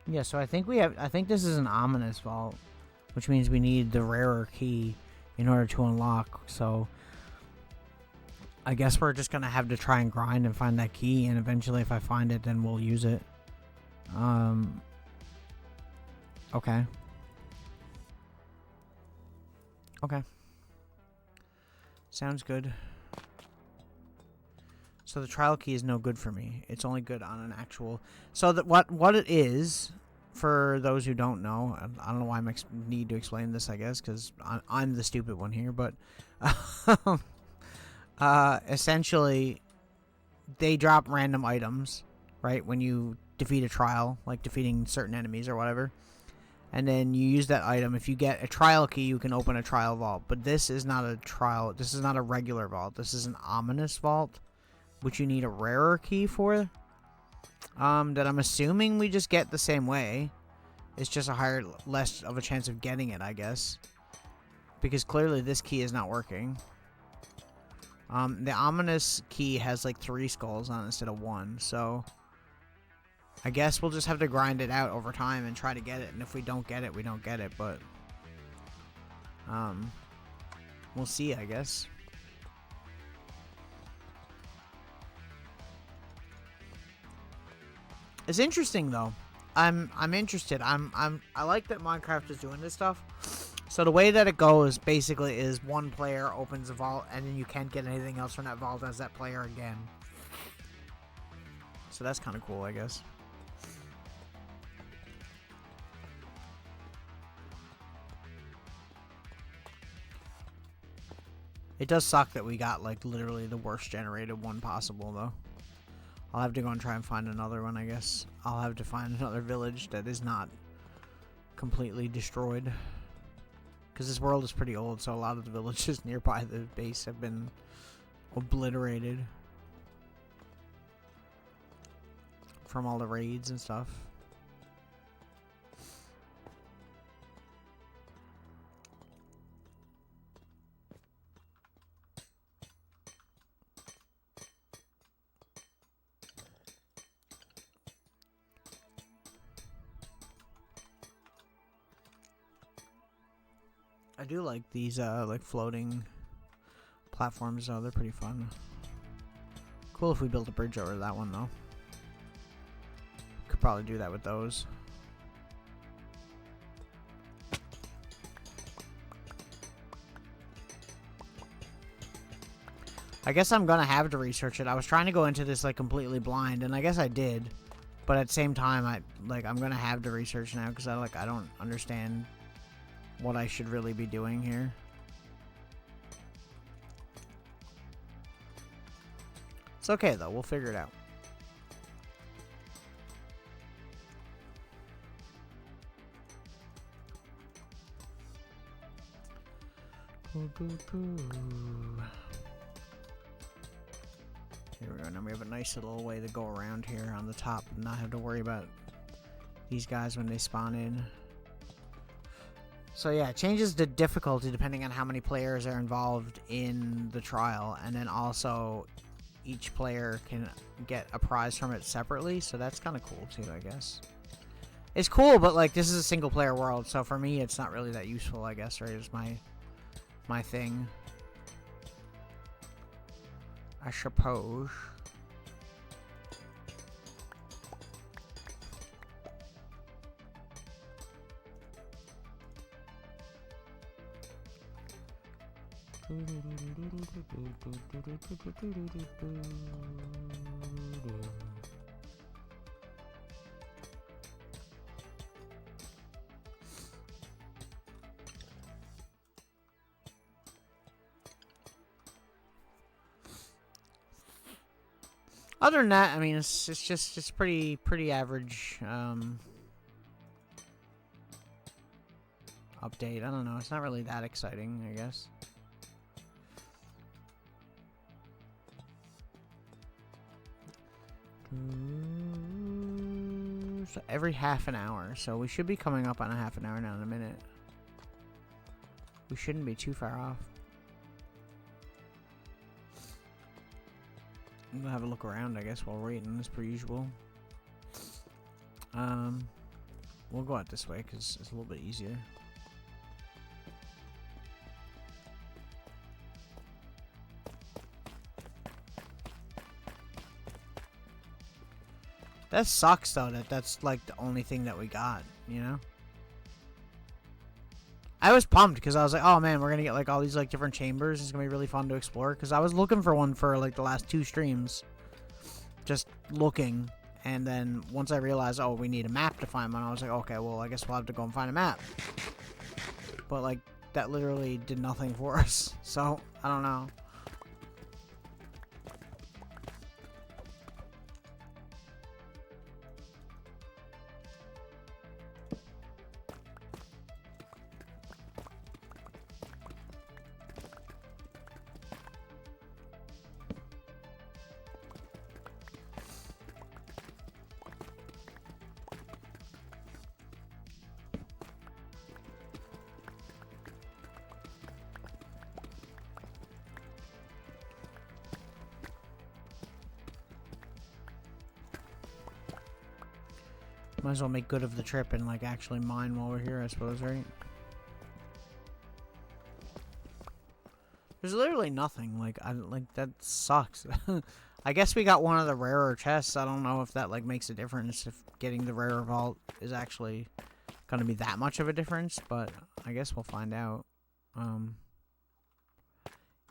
Yeah, so I think this is an ominous vault, which means we need the rarer key in order to unlock. So I guess we're just gonna have to try and grind and find that key, and eventually if I find it, then we'll use it. Okay. Okay. Sounds good. So the trial key is no good for me. It's only good on an actual... So that what it is, for those who don't know, I don't know why I need to explain this, I guess, because I'm the stupid one here, but... essentially, they drop random items, right, when you defeat a trial, like defeating certain enemies or whatever. And then you use that item. If you get a trial key, you can open a trial vault. But this is not a trial... This is not a regular vault. This is an ominous vault, which you need a rarer key for, that I'm assuming we just get the same way. It's just a less of a chance of getting it, I guess, because clearly this key is not working. The ominous key has like 3 skulls on it instead of 1, so I guess we'll just have to grind it out over time and try to get it, and if we don't get it, we don't get it, but we'll see, I guess. It's interesting though. I'm interested. I like that Minecraft is doing this stuff. So the way that it goes basically is one player opens a vault and then you can't get anything else from that vault as that player again. So that's kind of cool, I guess. It does suck that we got, like, literally the worst generated one possible, though. I'll have to go and try and find another one, I guess. I'll have to find another village that is not completely destroyed. Because this world is pretty old, so a lot of the villages nearby the base have been obliterated from all the raids and stuff. I do like these like floating platforms though, they're pretty fun. Cool if we built a bridge over that one though. Could probably do that with those. I guess I'm gonna have to research it. I was trying to go into this like completely blind, and I guess I did. But at the same time, I'm gonna have to research now because I don't understand what I should really be doing here. It's okay though, we'll figure it out. Here we go, now we have a nice little way to go around here on the top and not have to worry about these guys when they spawn in. So yeah, it changes the difficulty depending on how many players are involved in the trial, and then also each player can get a prize from it separately, so that's kind of cool too, I guess. It's cool, but like this is a single player world, so for me it's not really that useful, I guess, right? It's my thing, I suppose. Other than that, I mean, it's just pretty average update. I don't know. It's not really that exciting, I guess. So every half an hour. So we should be coming up on a half an hour now in a minute. We shouldn't be too far off. I'm gonna have a look around, I guess, while we're waiting, as per usual. We'll go out this way because it's a little bit easier. That sucks though, that's like the only thing that we got, you know? I was pumped because I was like, oh man, we're gonna get like all these like different chambers. It's gonna be really fun to explore because I was looking for one for like the last 2 streams. Just looking, and then once I realized, oh, we need a map to find one, I was like, okay, well, I guess we'll have to go and find a map. But like, that literally did nothing for us, so I don't know. Might as well make good of the trip and like actually mine while we're here, I suppose, right? There's literally nothing. Like that sucks. I guess we got one of the rarer chests. I don't know if that like makes a difference, if getting the rarer vault is actually gonna be that much of a difference, but I guess we'll find out.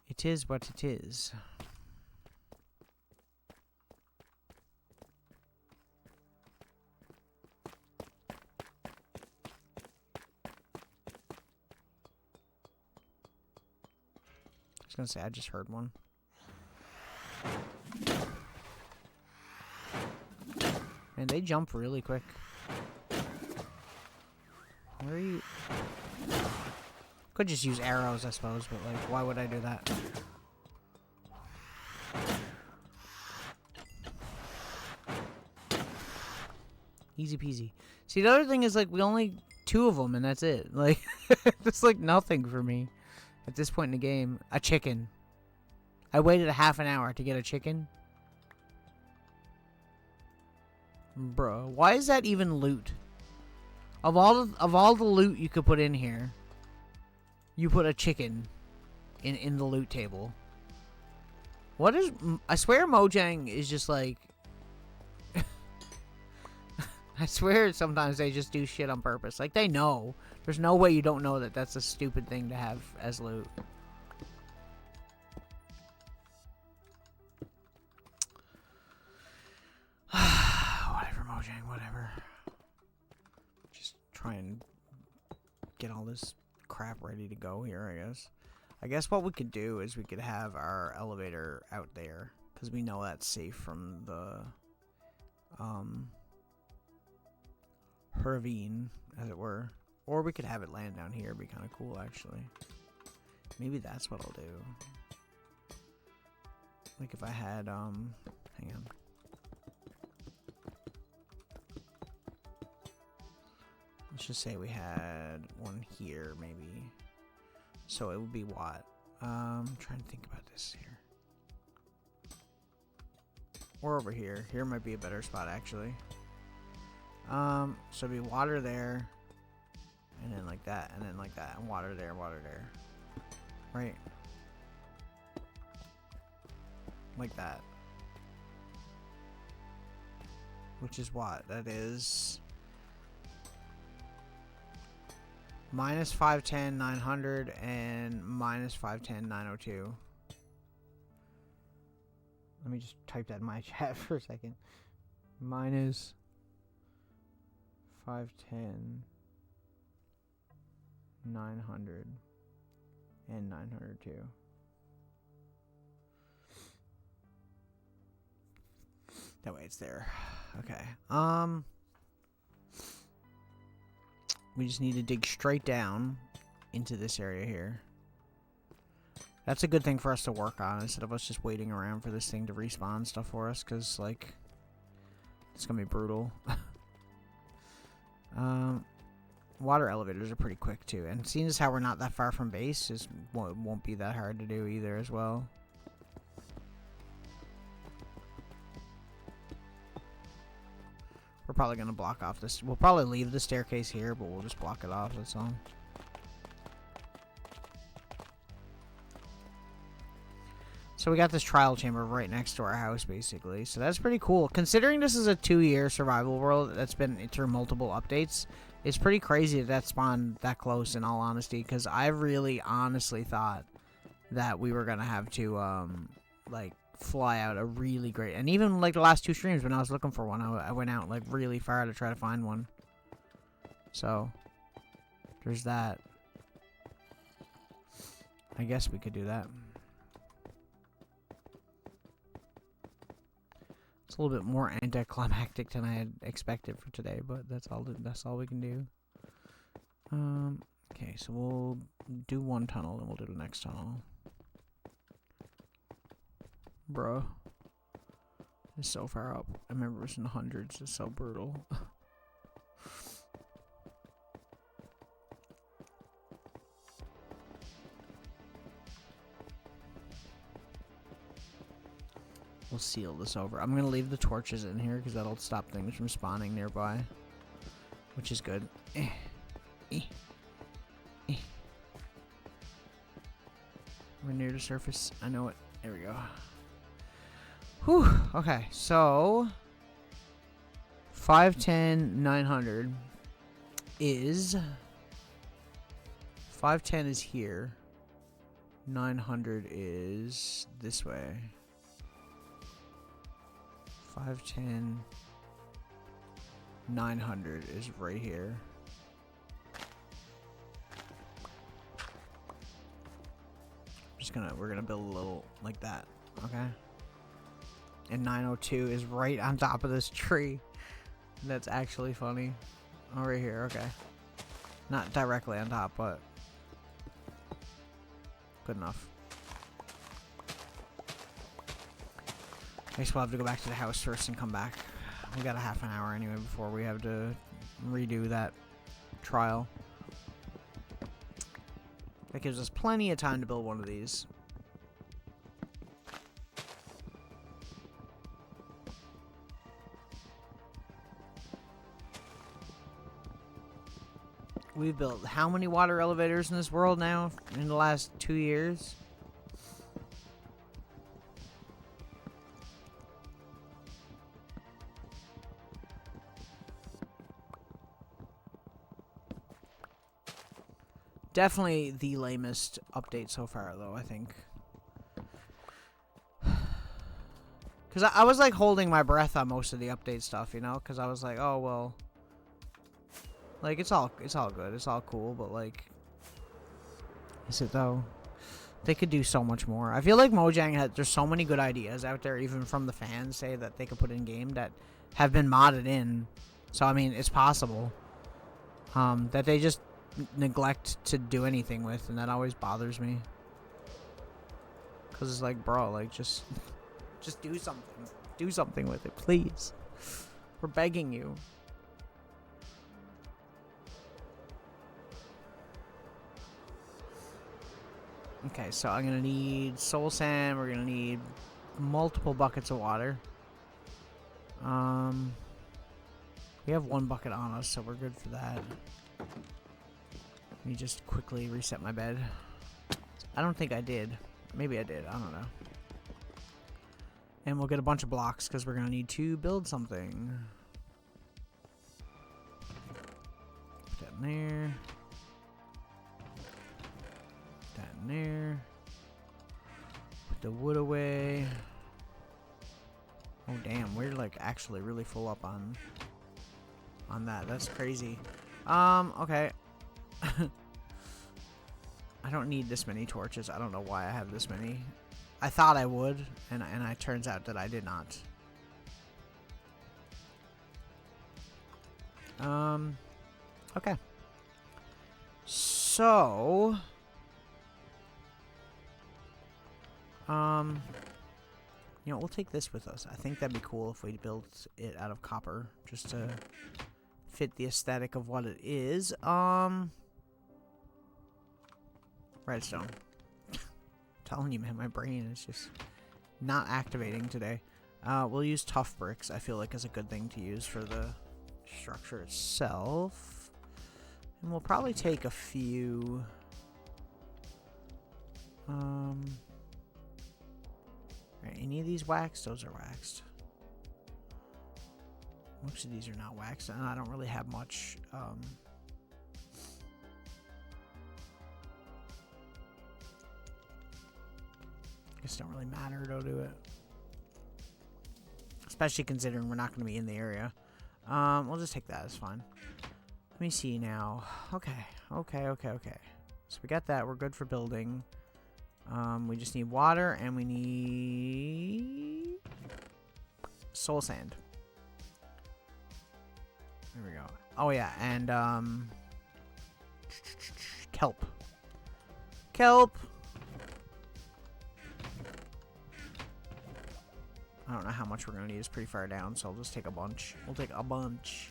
It is what it is. was gonna say, I just heard one. And they jump really quick. Where are you? Could just use arrows, I suppose, but like, why would I do that? Easy peasy. See, the other thing is, like, we only 2 of them, and that's it. Like, it's like nothing for me at this point in the game. A chicken. I waited a half an hour to get a chicken. Bro, why is that even loot? Of all the loot you could put in here, you put a chicken in the loot table. What is... I swear Mojang is just like... I swear sometimes they just do shit on purpose. Like, they know. There's no way you don't know that that's a stupid thing to have as loot. Whatever, Mojang, whatever. Just try and get all this crap ready to go here, I guess. I guess what we could do is we could have our elevator out there, because we know that's safe from the ravine, as it were. Or we could have it land down here. It'd be kind of cool, actually. Maybe that's what I'll do. Like if I had, hang on. Let's just say we had one here, maybe. So it would be what? I'm trying to think about this here. Or over here. Here might be a better spot, actually. So it'd be water there. And then like that, and then like that. And water there, water there. Right? Like that. Which is what? That is... minus 510, 900, and minus 510, 902. Let me just type that in my chat for a second. Minus 510, 900, and 902. That way it's there. Okay. We just need to dig straight down into this area here. That's a good thing for us to work on, instead of us just waiting around for this thing to respawn stuff for us, because, like, it's gonna be brutal. Water elevators are pretty quick, too. And seeing as how we're not that far from base, it won't be that hard to do either as well. We're probably going to block off this. We'll probably leave the staircase here, but we'll just block it off, that's all. So we got this trial chamber right next to our house, basically. So that's pretty cool. Considering this is a 2-year survival world that's been through multiple updates, it's pretty crazy that spawned that close, in all honesty, because I really honestly thought that we were going to have to, like, fly out a really great... And even, like, the last 2 streams when I was looking for one, I went out, like, really far to try to find one. So, there's that. I guess we could do that. It's a little bit more anticlimactic than I had expected for today, but that's all we can do. Okay, so we'll do one tunnel, then we'll do the next tunnel. Bro, it's so far up. I remember it was in the hundreds. It's so brutal. We'll seal this over. I'm gonna leave the torches in here because that'll stop things from spawning nearby, which is good. We're near the surface. I know it. There we go. Whew. Okay, so 510, 900 is 510 is here. 900 is this way. 510, 900 is right here. we're gonna build a little like that, okay? And 902 is right on top of this tree. That's actually funny. Oh, right here, okay. Not directly on top, but good enough. I guess we'll have to go back to the house first and come back. We got a half an hour anyway before we have to redo that trial. That gives us plenty of time to build one of these. We've built how many water elevators in this world now in the last 2 years? Definitely the lamest update so far, though, I think. Because I was, like, holding my breath on most of the update stuff, you know? Because I was like, oh, well... Like, it's all good. It's all cool, but, like... Is it, though? They could do so much more. I feel like Mojang there's so many good ideas out there, even from the fans, say, that they could put in-game that have been modded in. So, I mean, it's possible. That they just neglect to do anything with, and that always bothers me. Because it's like, bro, like, just do something. Do something with it, please. We're begging you. Okay, so I'm gonna need soul sand. We're gonna need multiple buckets of water. We have 1 bucket on us, so we're good for that. Let me just quickly reset my bed. I don't think I did. Maybe I did. I don't know. And we'll get a bunch of blocks because we're gonna need to build something. Put that in there. That in there. Put the wood away. Oh damn, we're like actually really full up on that. That's crazy. Okay. I don't need this many torches. I don't know why I have this many. I thought I would, and it turns out that I did not. Okay. So, you know, we'll take this with us. I think that'd be cool if we built it out of copper, just to fit the aesthetic of what it is. Redstone. Telling you, man, my brain is just not activating today. We'll use tough bricks. I feel like is a good thing to use for the structure itself. And we'll probably take a few. Are any of these waxed? Those are waxed. Most of these are not waxed, and I don't really have much. Guess don't really matter to do it, especially considering we're not going to be in the area. We'll just take that as fine. Let me see now. Okay. So we got that. We're good for building. We just need water and we need soul sand. There we go. Oh yeah, and kelp. I don't know how much we're gonna need. It's pretty far down, so I'll just take a bunch. We'll take a bunch.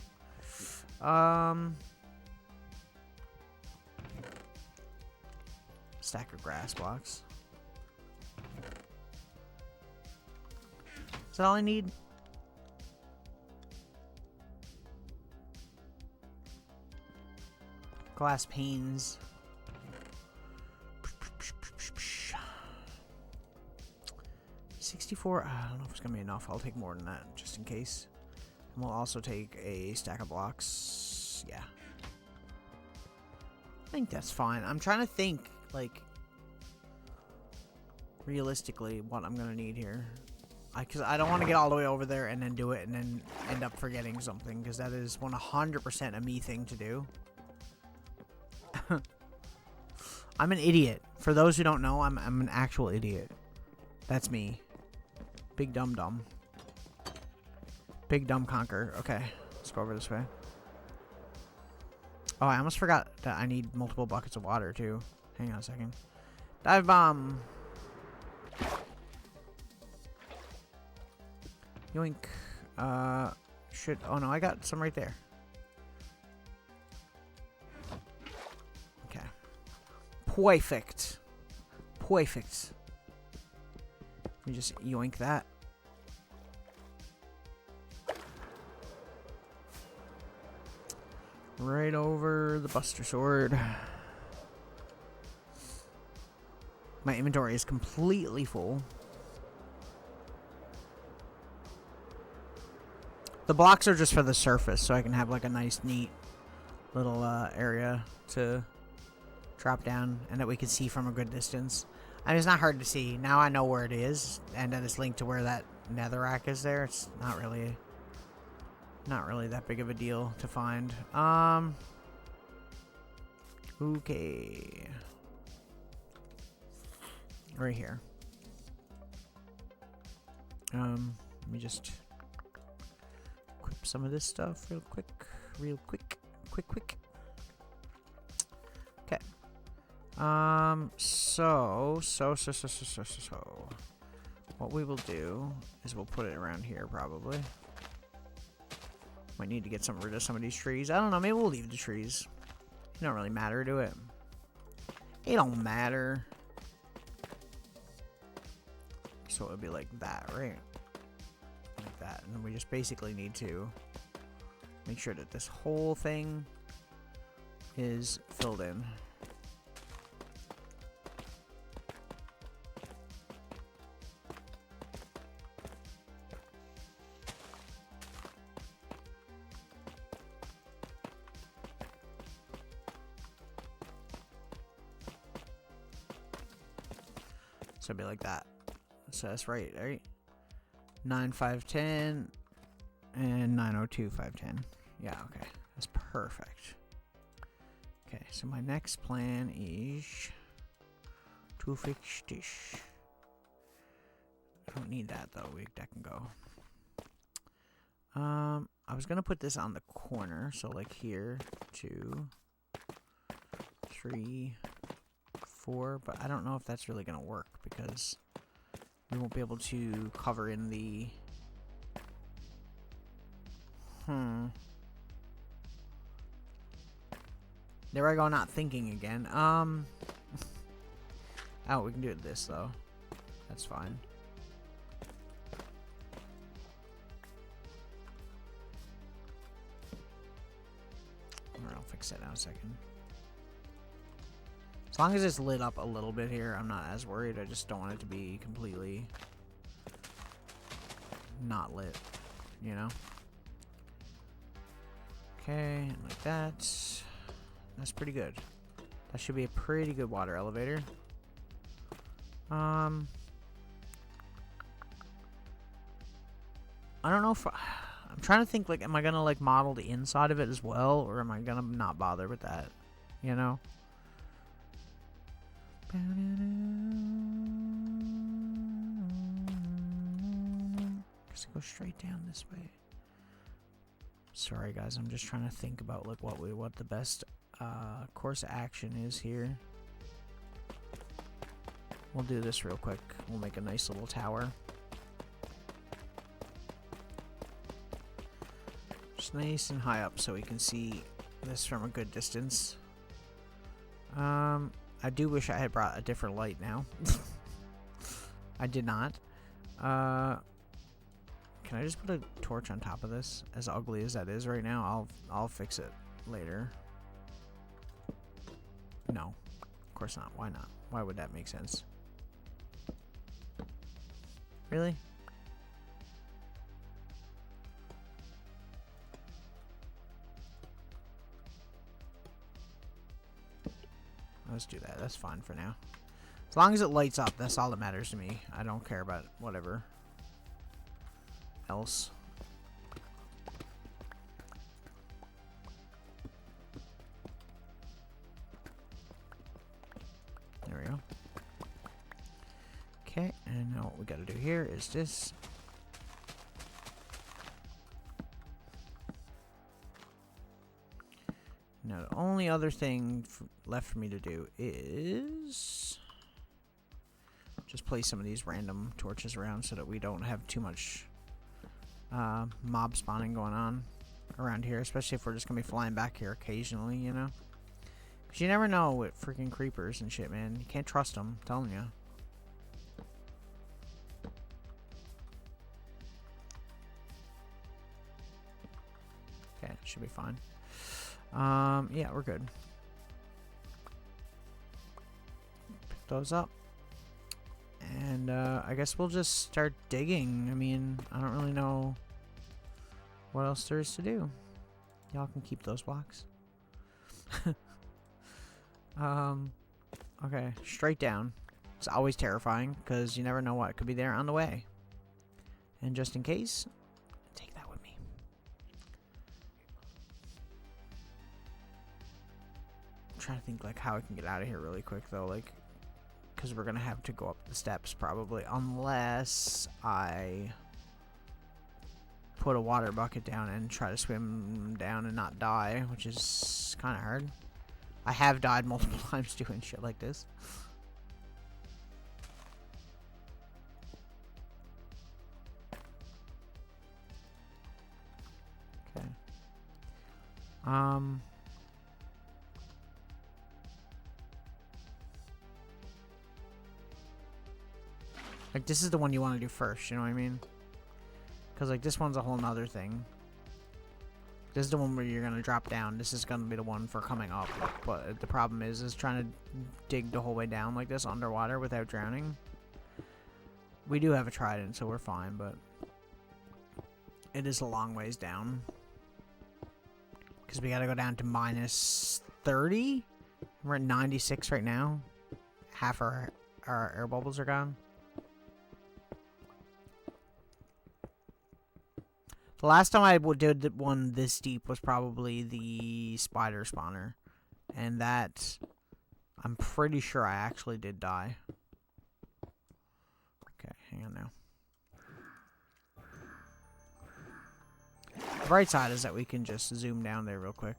Stack of grass blocks. Is that all I need? Glass panes. 64. I don't know if it's gonna be enough. I'll take more than that just in case. And we'll also take a stack of blocks. Yeah. I think that's fine. I'm trying to think, like, realistically what I'm gonna need here. Because I don't want to get all the way over there and then do it and then end up forgetting something, because that is 100% a me thing to do. I'm an idiot. For those who don't know, I'm an actual idiot. That's me. Big dumb dumb. Big dumb conquer. Okay, let's go over this way. Oh, I almost forgot that I need multiple buckets of water too. Hang on a second. Dive bomb. Yoink. Shit. Oh no, I got some right there. Okay. Perfect. Perfect. Let me just yoink that. Right over the Buster Sword. My inventory is completely full. The blocks are just for the surface, so I can have like a nice, neat little area to drop down and that we can see from a good distance. I mean, it's not hard to see. Now I know where it is, and that it's linked to where that netherrack is there. It's not really that big of a deal to find. Okay. Right here. Let me just equip some of this stuff real quick. Quick. Okay. So what we will do is we'll put it around here probably. Might need to get rid of some of these trees. I don't know, maybe we'll leave the trees. It don't really matter, do it? It don't matter. So it would be like that, right? Like that. And we just basically need to make sure that this whole thing is filled in. So it'd be like that. So that's right? 9, 5, 10, and 902, 5, 10. Yeah, okay. That's perfect. Okay, so my next plan is to fix this. I don't need that though. That can go. I was gonna put this on the corner, so like here, 2, 3, 4, but I don't know if that's really gonna work because we won't be able to cover in the there I go, not thinking again. Oh, we can do it this though. That's fine. I'll fix that in a second. As long as it's lit up a little bit here, I'm not as worried. I just don't want it to be completely not lit, you know? Okay, like that. That's pretty good. That should be a pretty good water elevator. I don't know if I'm trying to think, like, am I gonna like model the inside of it as well, or am I gonna not bother with that, you know? Just go straight down this way. Sorry guys, I'm just trying to think about like what the best course of action is here. We'll do this real quick. We'll make a nice little tower. Just nice and high up so we can see this from a good distance. I do wish I had brought a different light now. I did not. Can I just put a torch on top of this? As ugly as that is right now, I'll fix it later. No, of course not. Why not? Why would that make sense? Really? Let's do that. That's fine for now. As long as it lights up, that's all that matters to me. I don't care about whatever else. we go. Okay, and now what we gotta do here is this. Now the only other thing left for me to do is just place some of these random torches around so that we don't have too much mob spawning going on around here, especially if we're just gonna be flying back here occasionally, you know? Because you never know with freaking creepers and shit, man. You can't trust them, I'm telling you. Okay, should be fine. Yeah, we're good. Pick those up. And, I guess we'll just start digging. I mean, I don't really know what else there is to do. Y'all can keep those blocks. Okay, straight down. It's always terrifying, because you never know what could be there on the way. And just in case, take that with me. I'm trying to think, like, how I can get out of here really quick, though, like, because we're gonna have to go up the steps, probably, unless I put a water bucket down and try to swim down and not die, which is kind of hard. I have died multiple times doing shit like this. Okay. Like, this is the one you want to do first, you know what I mean? Because, like, this one's a whole nother thing. This is the one where you're going to drop down. This is going to be the one for coming up. But the problem is trying to dig the whole way down like this underwater without drowning. We do have a trident, so we're fine, but it is a long ways down. Because we got to go down to minus 30. We're at 96 right now. Half our air bubbles are gone. The last time I did one this deep was probably the spider spawner. And that, I'm pretty sure I actually did die. Okay, hang on now. The bright side is that we can just zoom down there real quick.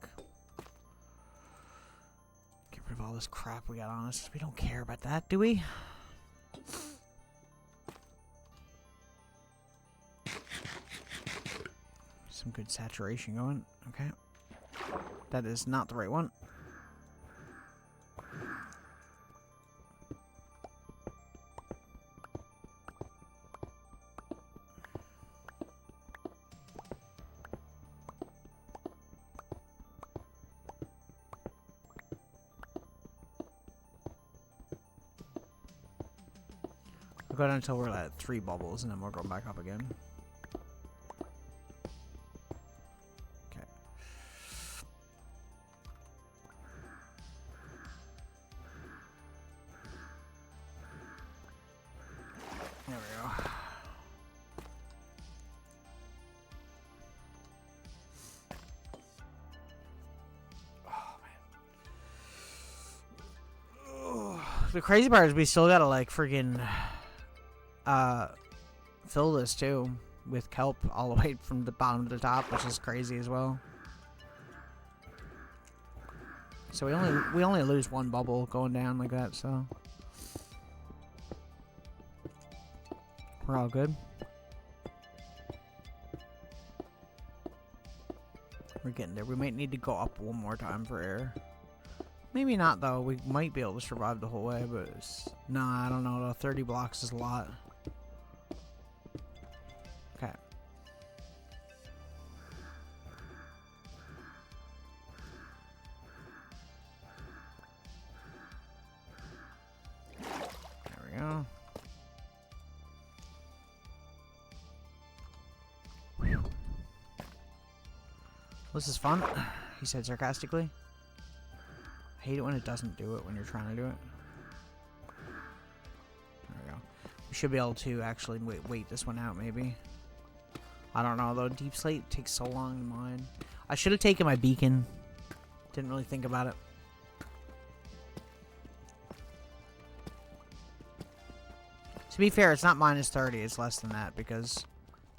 Get rid of all this crap we got on us. We don't care about that, do we? Some good saturation going. Okay. That is not the right one. We'll go down until we're at 3 bubbles and then we'll go back up again. There we go. Oh, man. Oh. The crazy part is we still gotta, like, friggin' fill this, too, with kelp all the way from the bottom to the top, which is crazy as well. So we only lose 1 bubble going down like that, so we're all good. We're getting there. We might need to go up 1 more time for air. Maybe not, though. We might be able to survive the whole way, but nah, I don't know, though. 30 blocks is a lot. Okay. There we go. This is fun, he said sarcastically. I hate it when it doesn't do it when you're trying to do it. There we go. We should be able to actually wait this one out, maybe. I don't know, though. Deep slate takes so long to mine. I should have taken my beacon. Didn't really think about it. To be fair, it's not minus 30, it's less than that because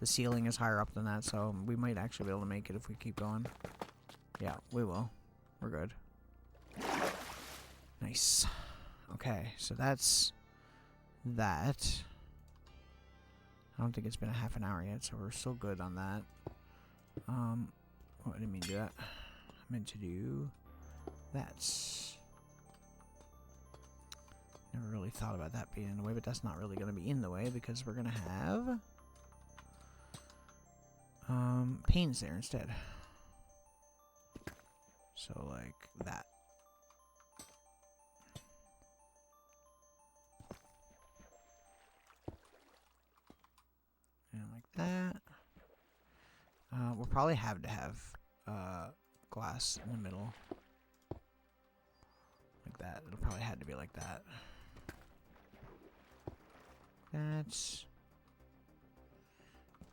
the ceiling is higher up than that, so we might actually be able to make it if we keep going. Yeah, we will. We're good. Nice. Okay, so that's that. I don't think it's been a half an hour yet, so we're still good on that. Oh, I didn't mean to do that. I meant to do that. Never really thought about that being in the way, but that's not really going to be in the way because we're going to have panes there instead. So like that. And like that. We'll probably have to have glass in the middle. Like that. It'll probably have to be like that. That's...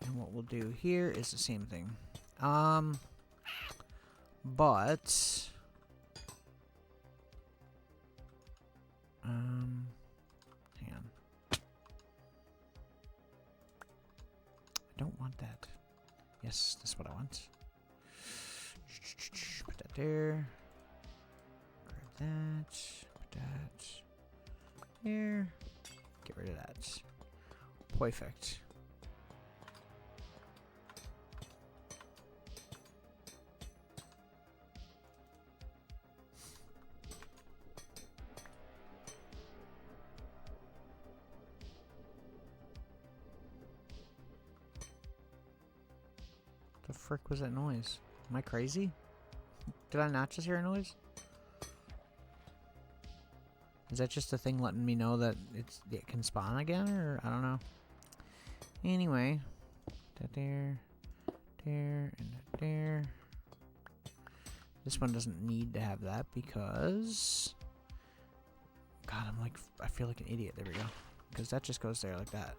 And what we'll do here is the same thing. But... hang on. I don't want that. Yes, that's what I want. Put that there. Grab that. Put that here. Get rid of that. Perfect. The frick was that noise? Am I crazy? Did I not just hear a noise? Is that just a thing letting me know that it can spawn again, or I don't know. Anyway, that there, and that there. This one doesn't need to have that because, God, I feel like an idiot. There we go. Because that just goes there like that.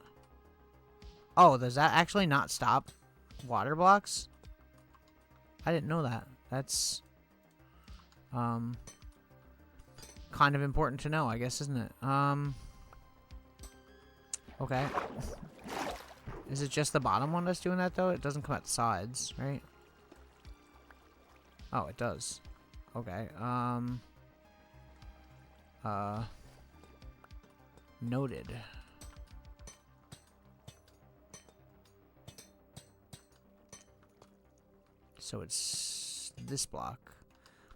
Oh, does that actually not stop water blocks? I didn't know that. That's kind of important to know, I guess, isn't it? Okay. Is it just the bottom one that's doing that though? It doesn't come out the sides, right? Oh, it does. Okay. Noted. So it's this block.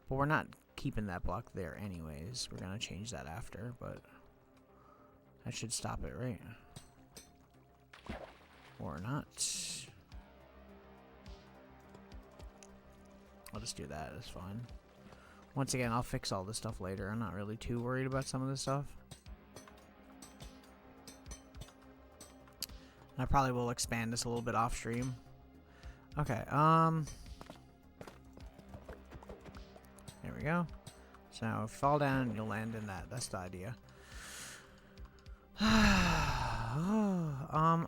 But we're not keeping that block there anyways. We're gonna change that after, but that should stop it, right? Or not. I'll just do that, it's fine. Once again, I'll fix all this stuff later. I'm not really too worried about some of this stuff. I probably will expand this a little bit off stream. Okay, there we go. So now if you fall down, you'll land in that. That's the idea.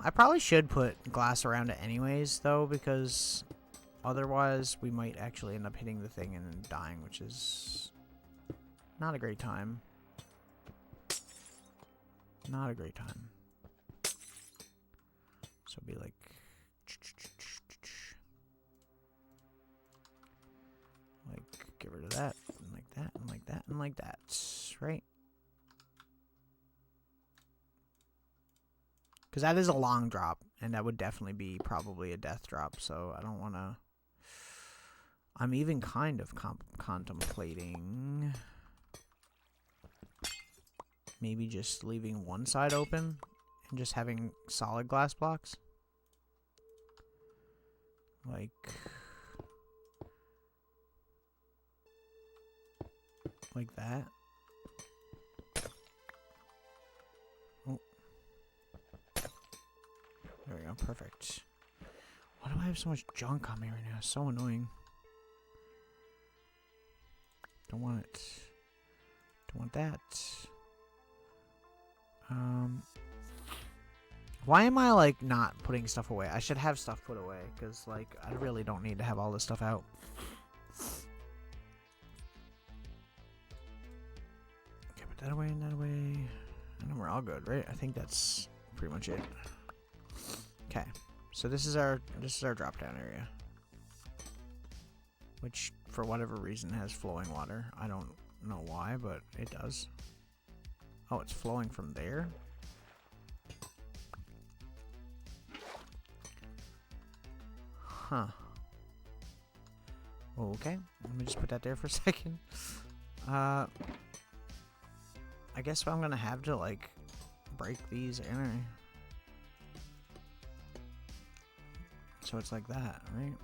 I probably should put glass around it anyways, though, because otherwise we might actually end up hitting the thing and dying, which is not a great time. Not a great time. So it'd be like... get rid of that, and like that, and like that, and like that, right? Because that is a long drop, and that would definitely be probably a death drop, so I don't want to... I'm even kind of contemplating maybe just leaving one side open and just having solid glass blocks. Like that. Oh. There we go, perfect. Why do I have so much junk on me right now? It's so annoying. Don't want it. Don't want that. Why am I, like, not putting stuff away? I should have stuff put away, because, like, I really don't need to have all this stuff out. Okay, put that away and that away. And then we're all good, right? I think that's pretty much it. Okay, so this is our drop down area, which for whatever reason has flowing water. I don't know why, but it does. Oh, it's flowing from there. Huh. Okay, let me just put that there for a second. I guess I'm gonna have to like break these in. So it's like that, right?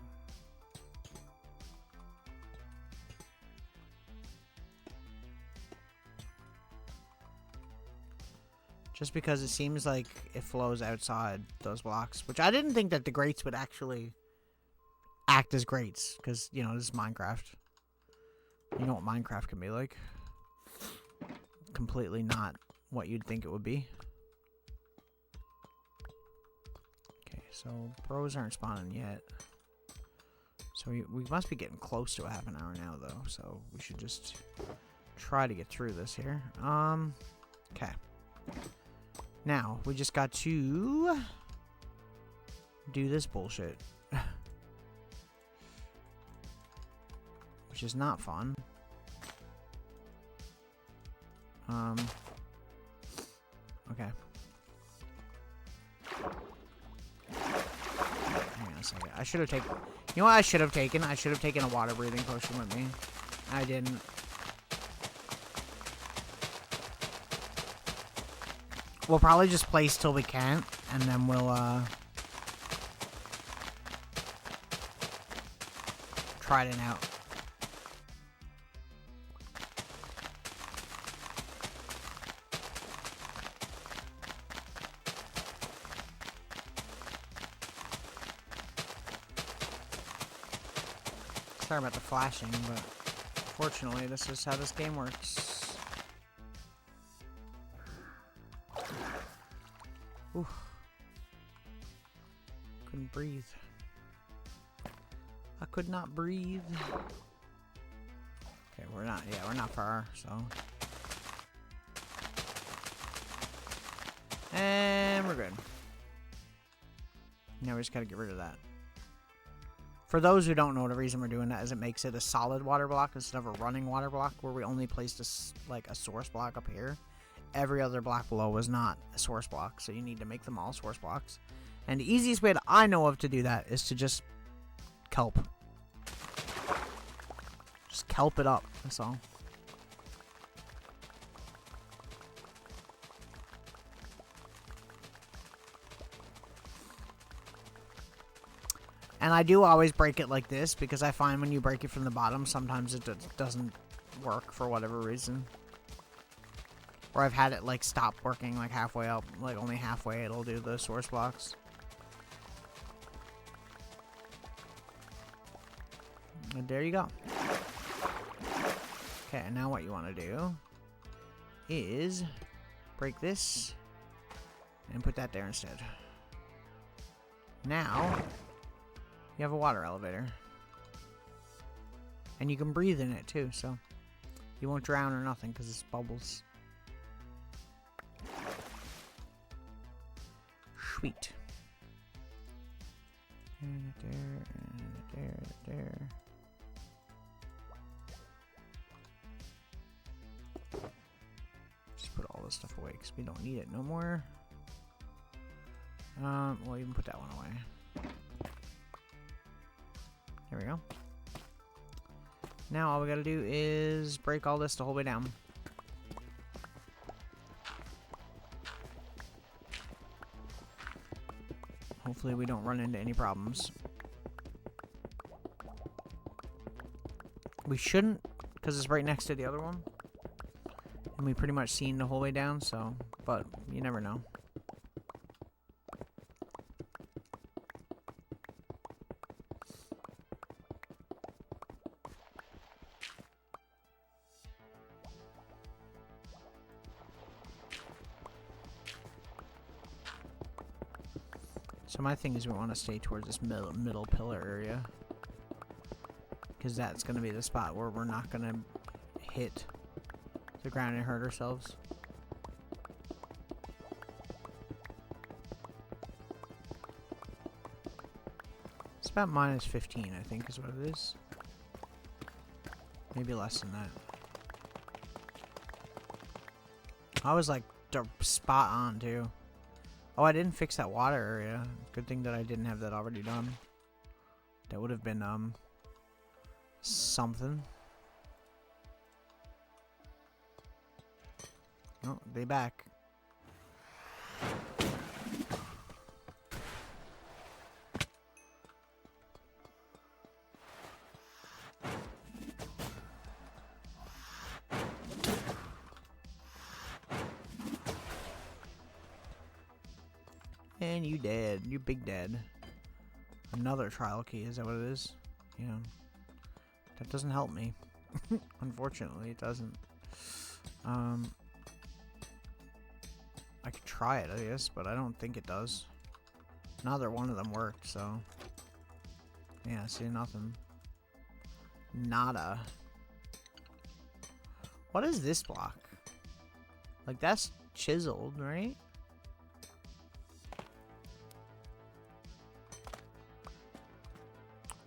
Just because it seems like it flows outside those blocks, which I didn't think that the grates would actually act as grates, because, you know, this is Minecraft. You know what Minecraft can be like. Completely not what you'd think it would be. Okay, so bros aren't spawning yet. So we must be getting close to a half an hour now, though, so we should just try to get through this here. Okay. Now, we just got to do this bullshit. Which is not fun. Okay. Hang on a second. I should have taken... You know what I should have taken? I should have taken a water breathing potion with me. I didn't. We'll probably just place till we can't, and then we'll, try it out. Sorry about the flashing, but unfortunately, this is how this game works. Ooh. Couldn't breathe. I could not breathe. Okay, we're not far, so. And we're good. Now we just gotta get rid of that. For those who don't know, the reason we're doing that is it makes it a solid water block instead of a running water block, where we only placed a source block up here. Every other block below was not a source block, so you need to make them all source blocks. And the easiest way that I know of to do that is to just kelp. Just kelp it up, that's all. And I do always break it like this, because I find when you break it from the bottom, sometimes it doesn't work for whatever reason. Or I've had it, like, stop working, like, halfway up. Like, only halfway it'll do the source blocks. And there you go. Okay, and now what you want to do is break this and put that there instead. Now, you have a water elevator. And you can breathe in it, too, so you won't drown or nothing, because it's bubbles. Sweet. And there. Just put all this stuff away, because we don't need it no more. We'll even put that one away. There we go. Now all we gotta do is break all this the whole way down. Hopefully we don't run into any problems. We shouldn't, because it's right next to the other one. And we pretty much seen the whole way down, so, but you never know. So my thing is we want to stay towards this middle pillar area, because that's going to be the spot where we're not going to hit the ground and hurt ourselves. about minus 15, I think, is what it is. Maybe less than that. I was like spot on too. Oh, I didn't fix that water area. Good thing that I didn't have that already done. That would have been something. Oh, they back. And you dead. You big dead. Another trial key. Is that what it is? Yeah. That doesn't help me. Unfortunately, it doesn't. I could try it, I guess, but I don't think it does. Neither one of them worked, so... Yeah, see, nothing. Nada. What is this block? Like, that's chiseled, right?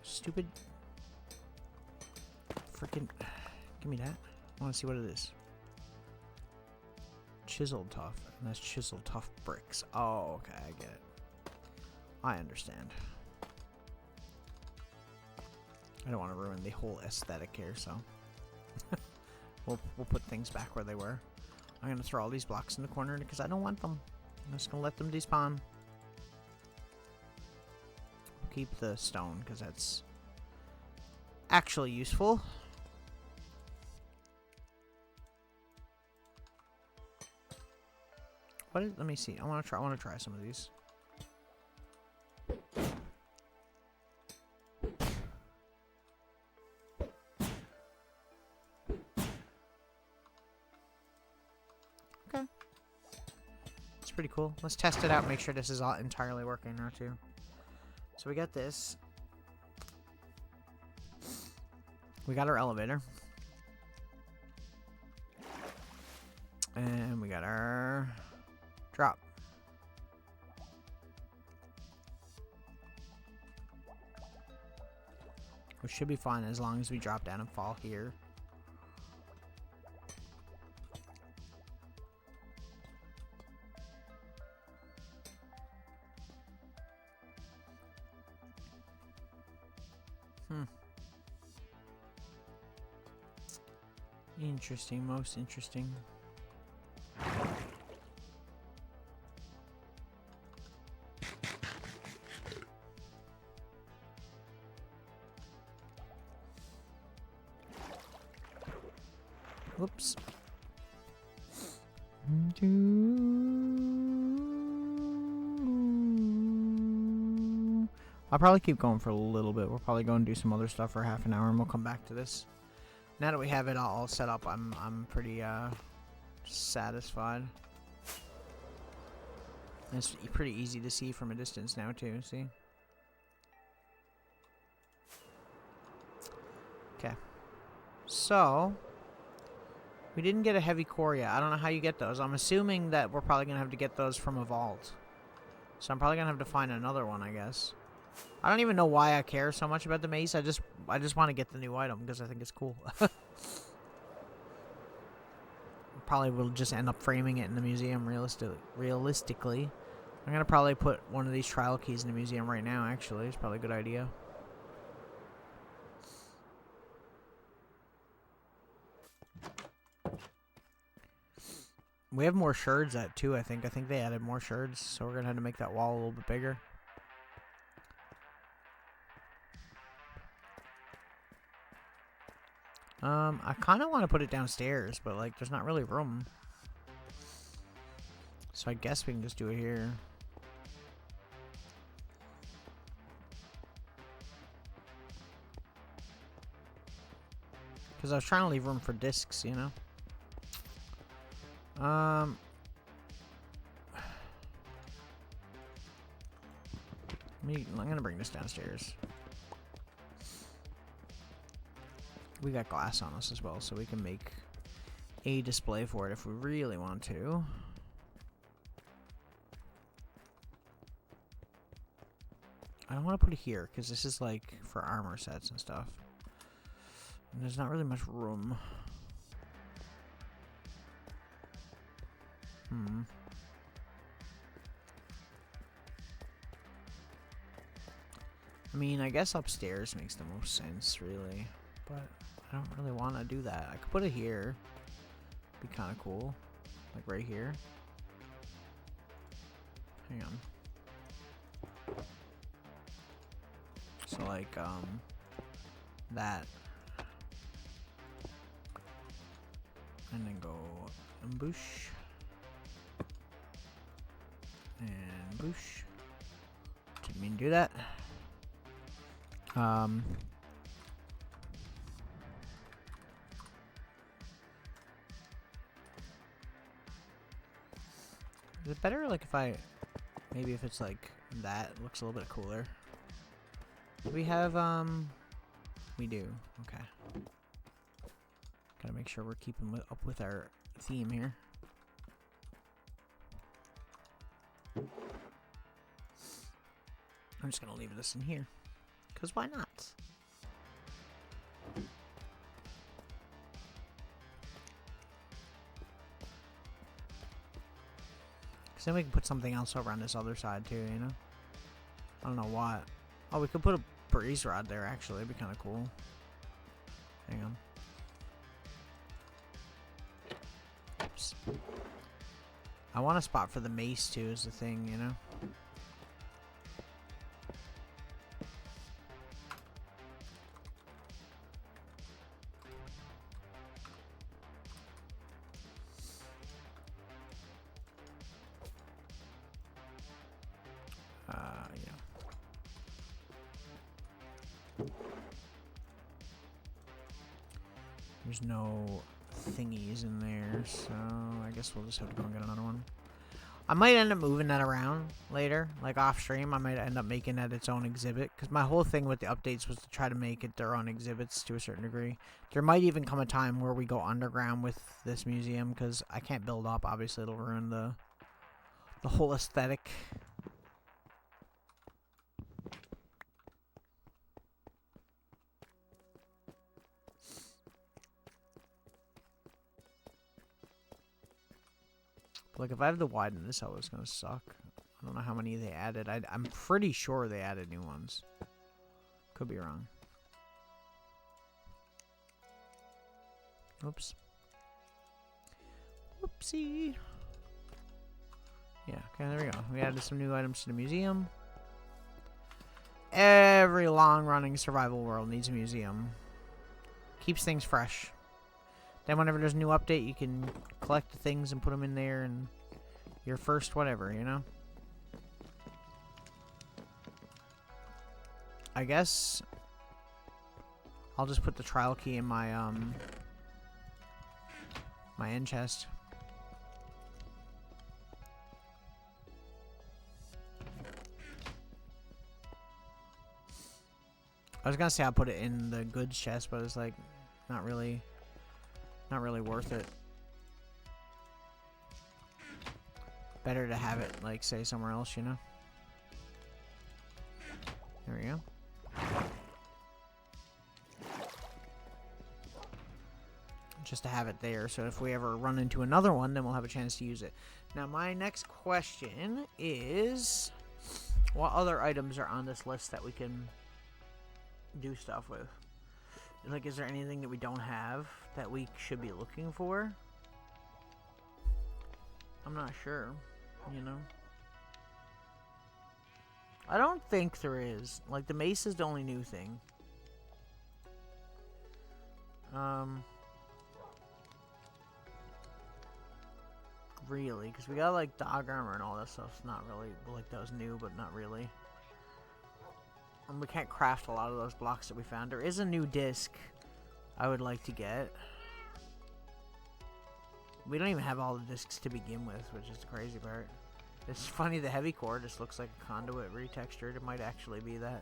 Stupid. Freaking. Give me that. I want to see what it is. Chiseled tough. And that's chiseled tough bricks. Oh, okay. I get it. I understand. I don't want to ruin the whole aesthetic here, so. we'll put things back where they were. I'm going to throw all these blocks in the corner because I don't want them. I'm just going to let them despawn. Keep the stone because that's actually useful. What is, let me see. I want to try some of these. Okay. It's pretty cool. Let's test it out, make sure this is all entirely working now too. So we got this. We got our elevator. And we got our drop. We should be fine as long as we drop down and fall here. Interesting, most interesting. Whoops. I'll probably keep going for a little bit. We'll probably go and do some other stuff for half an hour and we'll come back to this. Now that we have it all set up, I'm pretty satisfied. And it's pretty easy to see from a distance now too, see? Okay. So we didn't get a heavy core yet. I don't know how you get those. I'm assuming that we're probably gonna have to get those from a vault. So I'm probably gonna have to find another one, I guess. I don't even know why I care so much about the mace. I just want to get the new item because I think it's cool. Probably will just end up framing it in the museum realistically. I'm gonna probably put one of these trial keys in the museum right now, actually. It's probably a good idea. We have more sherds at too, I think. I think they added more sherds, so we're gonna have to make that wall a little bit bigger. I kind of want to put it downstairs, but like, there's not really room. So I guess we can just do it here. Because I was trying to leave room for discs, you know? I'm gonna bring this downstairs. We got glass on us as well, so we can make a display for it if we really want to. I don't want to put it here because this is like for armor sets and stuff. And there's not really much room. I mean, I guess upstairs makes the most sense, really. But I don't really want to do that. I could put it here. Be kind of cool. Like right here. Hang on. So like, that. And then go ambush. And boosh. Didn't mean to do that. Is it better like if I maybe if it's like that, it looks a little bit cooler. Do we have we do. Okay. Gotta make sure we're keeping up with our theme here. I'm just gonna leave this in here. Because why not? Because then we can put something else over on this other side too, you know? I don't know what. Oh, we could put a breeze rod there actually. It'd be kind of cool. Hang on. Oops. I want a spot for the mace too is the thing, you know? Yeah. There's no thingies in there, so I guess we'll just have to go and get another one. I might end up moving that around later, like off stream. I might end up making that its own exhibit, because my whole thing with the updates was to try to make it their own exhibits to a certain degree. There might even come a time where we go underground with this museum, because I can't build up. Obviously, it'll ruin the whole aesthetic. Like, if I have to widen this out, it's gonna suck. I don't know how many they added. I'm pretty sure they added new ones. Could be wrong. Oops. Whoopsie. Yeah, okay, there we go. We added some new items to the museum. Every long-running survival world needs a museum. Keeps things fresh. Then whenever there's a new update, you can collect the things and put them in there and your first whatever, you know? I guess I'll just put the trial key in my my end chest. I was gonna say I'll put it in the goods chest, but it's like not really worth it. Better to have it, like, say, somewhere else, you know? There we go. Just to have it there, so if we ever run into another one, then we'll have a chance to use it. Now, my next question is, what other items are on this list that we can do stuff with? Like, is there anything that we don't have that we should be looking for? I'm not sure, you know? I don't think there is. Like, the mace is the only new thing. Really, because we got, like, dog armor and all that stuff's not really, like, that was new, but not really. And we can't craft a lot of those blocks that we found. There is a new disc I would like to get. We don't even have all the discs to begin with, which is the crazy part. It's funny, the heavy core just looks like a conduit retextured. It might actually be that.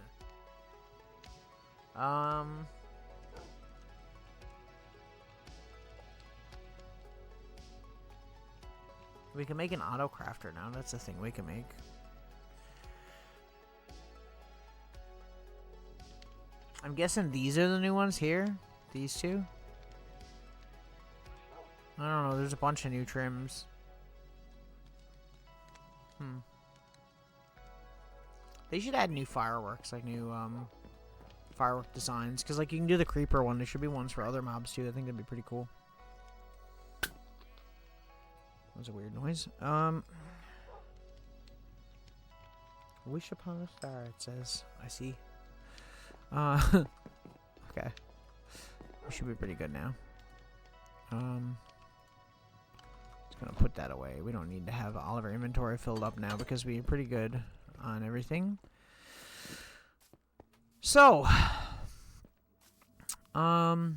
We can make an auto crafter now. That's the thing we can make. I'm guessing these are the new ones here. These two. I don't know. There's a bunch of new trims. They should add new fireworks, like new firework designs, because like you can do the creeper one. There should be ones for other mobs too. I think that'd be pretty cool. That was a weird noise. Wish upon a star, it says. I see. Okay. We should be pretty good now. Just gonna put that away. We don't need to have all of our inventory filled up now because we're pretty good on everything. So, I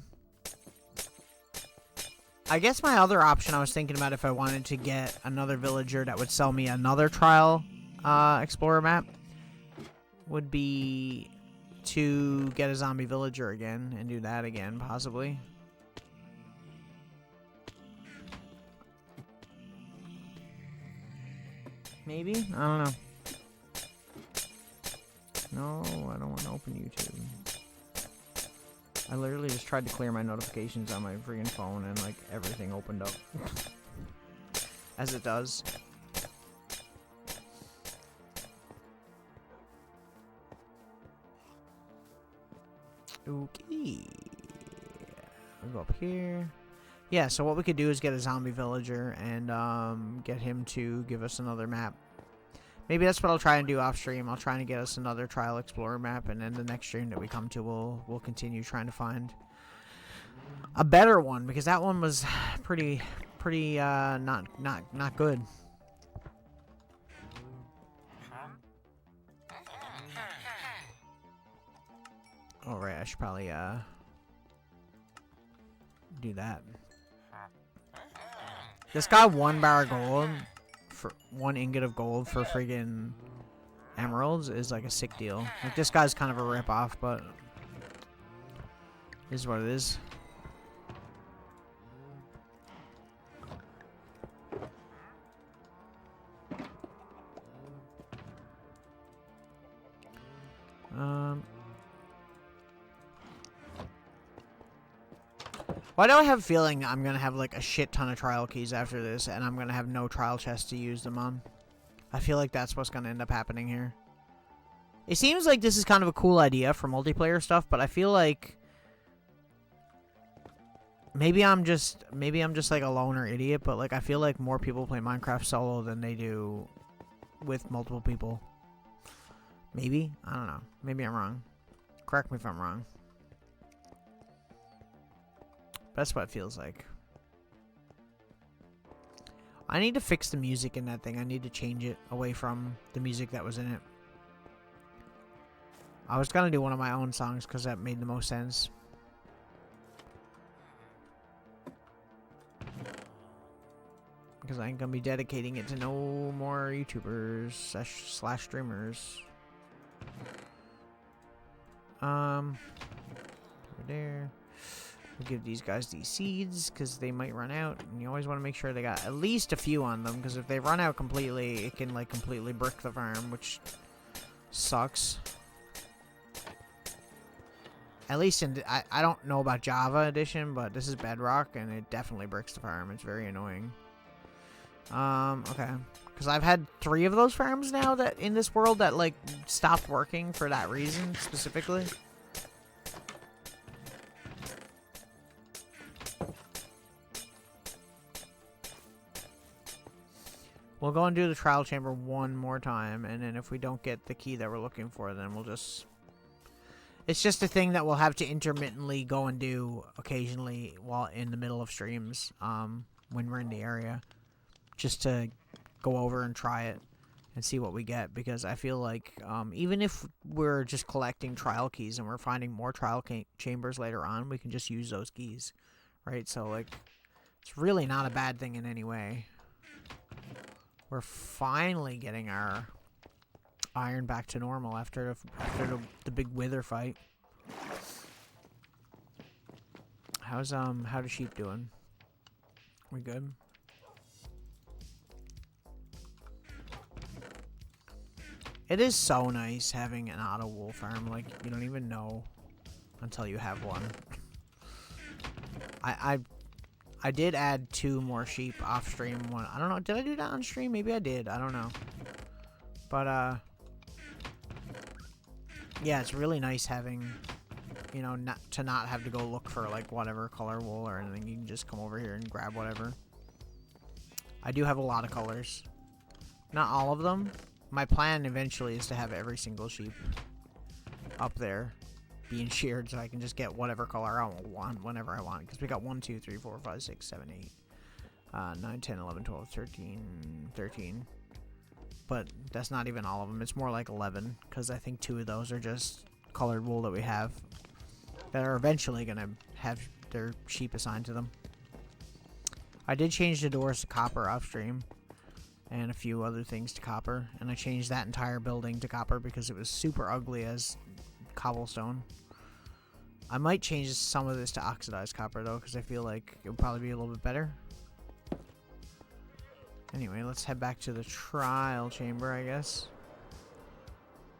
guess my other option I was thinking about if I wanted to get another villager that would sell me another trial explorer map would be to get a zombie villager again and do that again, possibly. Maybe? I don't know. No, I don't want to open YouTube. I literally just tried to clear my notifications on my freaking phone and like everything opened up. As it does. Okay. We'll go up here. Yeah, so what we could do is get a zombie villager and get him to give us another map. Maybe that's what I'll try and do off stream. I'll try and get us another trial explorer map, and then the next stream that we come to, we'll continue trying to find a better one, because that one was pretty not good. All right, I should probably do that. This got 1 bar of gold for 1 ingot of gold for friggin' emeralds is like a sick deal. Like, this guy's kind of a ripoff, but this is what it is. Why do I have a feeling I'm gonna have like a shit ton of trial keys after this, and I'm gonna have no trial chests to use them on? I feel like that's what's gonna end up happening here. It seems like this is kind of a cool idea for multiplayer stuff, but I feel like maybe I'm just like a loner idiot, but like I feel like more people play Minecraft solo than they do with multiple people. Maybe? I don't know. Maybe I'm wrong. Correct me if I'm wrong. That's what it feels like. I need to fix the music in that thing. I need to change it away from the music that was in it. I was gonna do one of my own songs because that made the most sense. Because I ain't gonna be dedicating it to no more YouTubers slash streamers. Over there. We'll give these guys these seeds because they might run out, and you always want to make sure they got at least a few on them, because if they run out completely, it can like completely brick the farm, which sucks. At least in I don't know about Java edition, but this is Bedrock, and it definitely bricks the farm. It's very annoying. Okay, because I've had 3 of those farms now that in this world that like stopped working for that reason specifically. We'll go and do the trial chamber one more time, and then if we don't get the key that we're looking for, then we'll just... It's just a thing that we'll have to intermittently go and do occasionally while in the middle of streams, when we're in the area. Just to go over and try it and see what we get, because I feel like even if we're just collecting trial keys and we're finding more trial chambers later on, we can just use those keys, right? So, like, it's really not a bad thing in any way. We're finally getting our iron back to normal after the big wither fight. How the sheep doing? We good? It is so nice having an auto wool farm. Like, you don't even know until you have one. I did add 2 more sheep off stream. One, I don't know. Did I do that on stream? Maybe I did. I don't know. But yeah, it's really nice having, you know, not have to go look for like whatever color wool or anything. You can just come over here and grab whatever. I do have a lot of colors. Not all of them. My plan eventually is to have every single sheep up there being sheared so I can just get whatever color I want whenever I want. Because we got 1, 2, 3, 4, 5, 6, 7, 8, 9, 10, 11, 12, 13. But that's not even all of them. It's more like 11. Because I think 2 of those are just colored wool that we have. That are eventually going to have their sheep assigned to them. I did change the doors to copper off stream. And a few other things to copper. And I changed that entire building to copper because it was super ugly as cobblestone. I might change some of this to oxidized copper though, because I feel like it would probably be a little bit better. Anyway, let's head back to the trial chamber, I guess.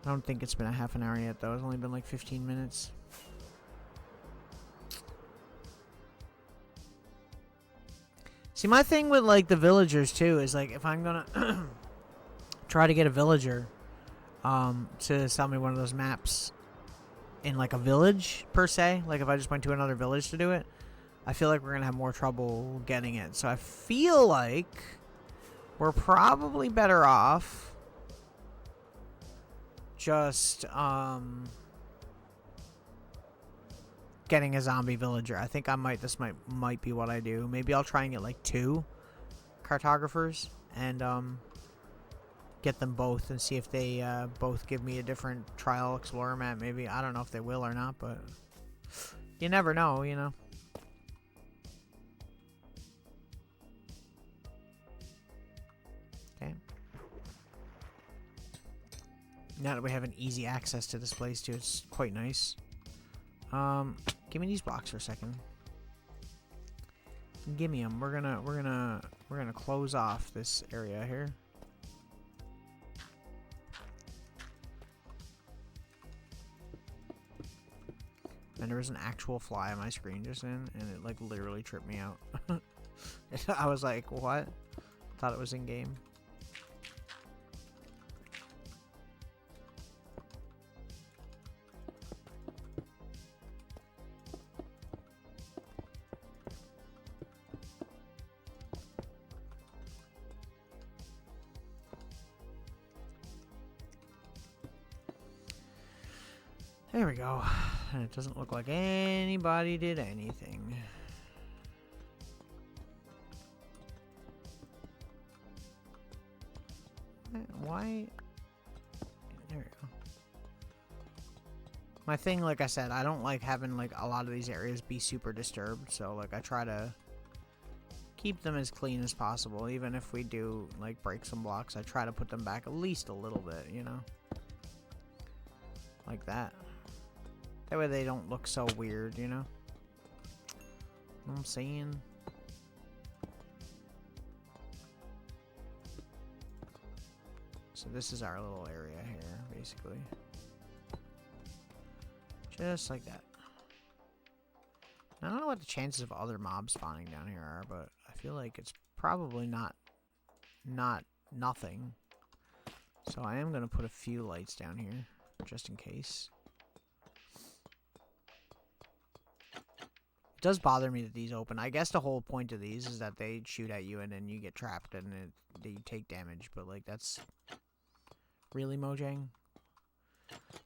I don't think it's been a half an hour yet though. It's only been like 15 minutes. See, my thing with like the villagers too is like if I'm gonna try to get a villager to sell me one of those maps in like a village per se, like if I just went to another village to do it, I feel like we're gonna have more trouble getting it. So I feel like we're probably better off just getting a zombie villager. I think this might be what I do. Maybe I'll try and get like 2 cartographers and get them both and see if they both give me a different trial explorer map. Maybe. I don't know if they will or not, but you never know, you know. Okay. Now that we have an easy access to this place too, it's quite nice. Give me these blocks for a second. Give me them. We're gonna close off this area here. And there was an actual fly on my screen just then, and it like literally tripped me out. I was like, what? Thought it was in game. There we go. And it doesn't look like anybody did anything. Why? There we go. My thing, like I said, I don't like having like a lot of these areas be super disturbed. So like I try to keep them as clean as possible. Even if we do like break some blocks, I try to put them back at least a little bit, you know? Like that. That way they don't look so weird, you know? Know what I'm saying? So this is our little area here, basically. Just like that. I don't know what the chances of other mobs spawning down here are, but I feel like it's probably not nothing. So I am going to put a few lights down here, just in case. It does bother me that these open. I guess the whole point of these is that they shoot at you and then you get trapped and you take damage. But, like, that's... Really, Mojang?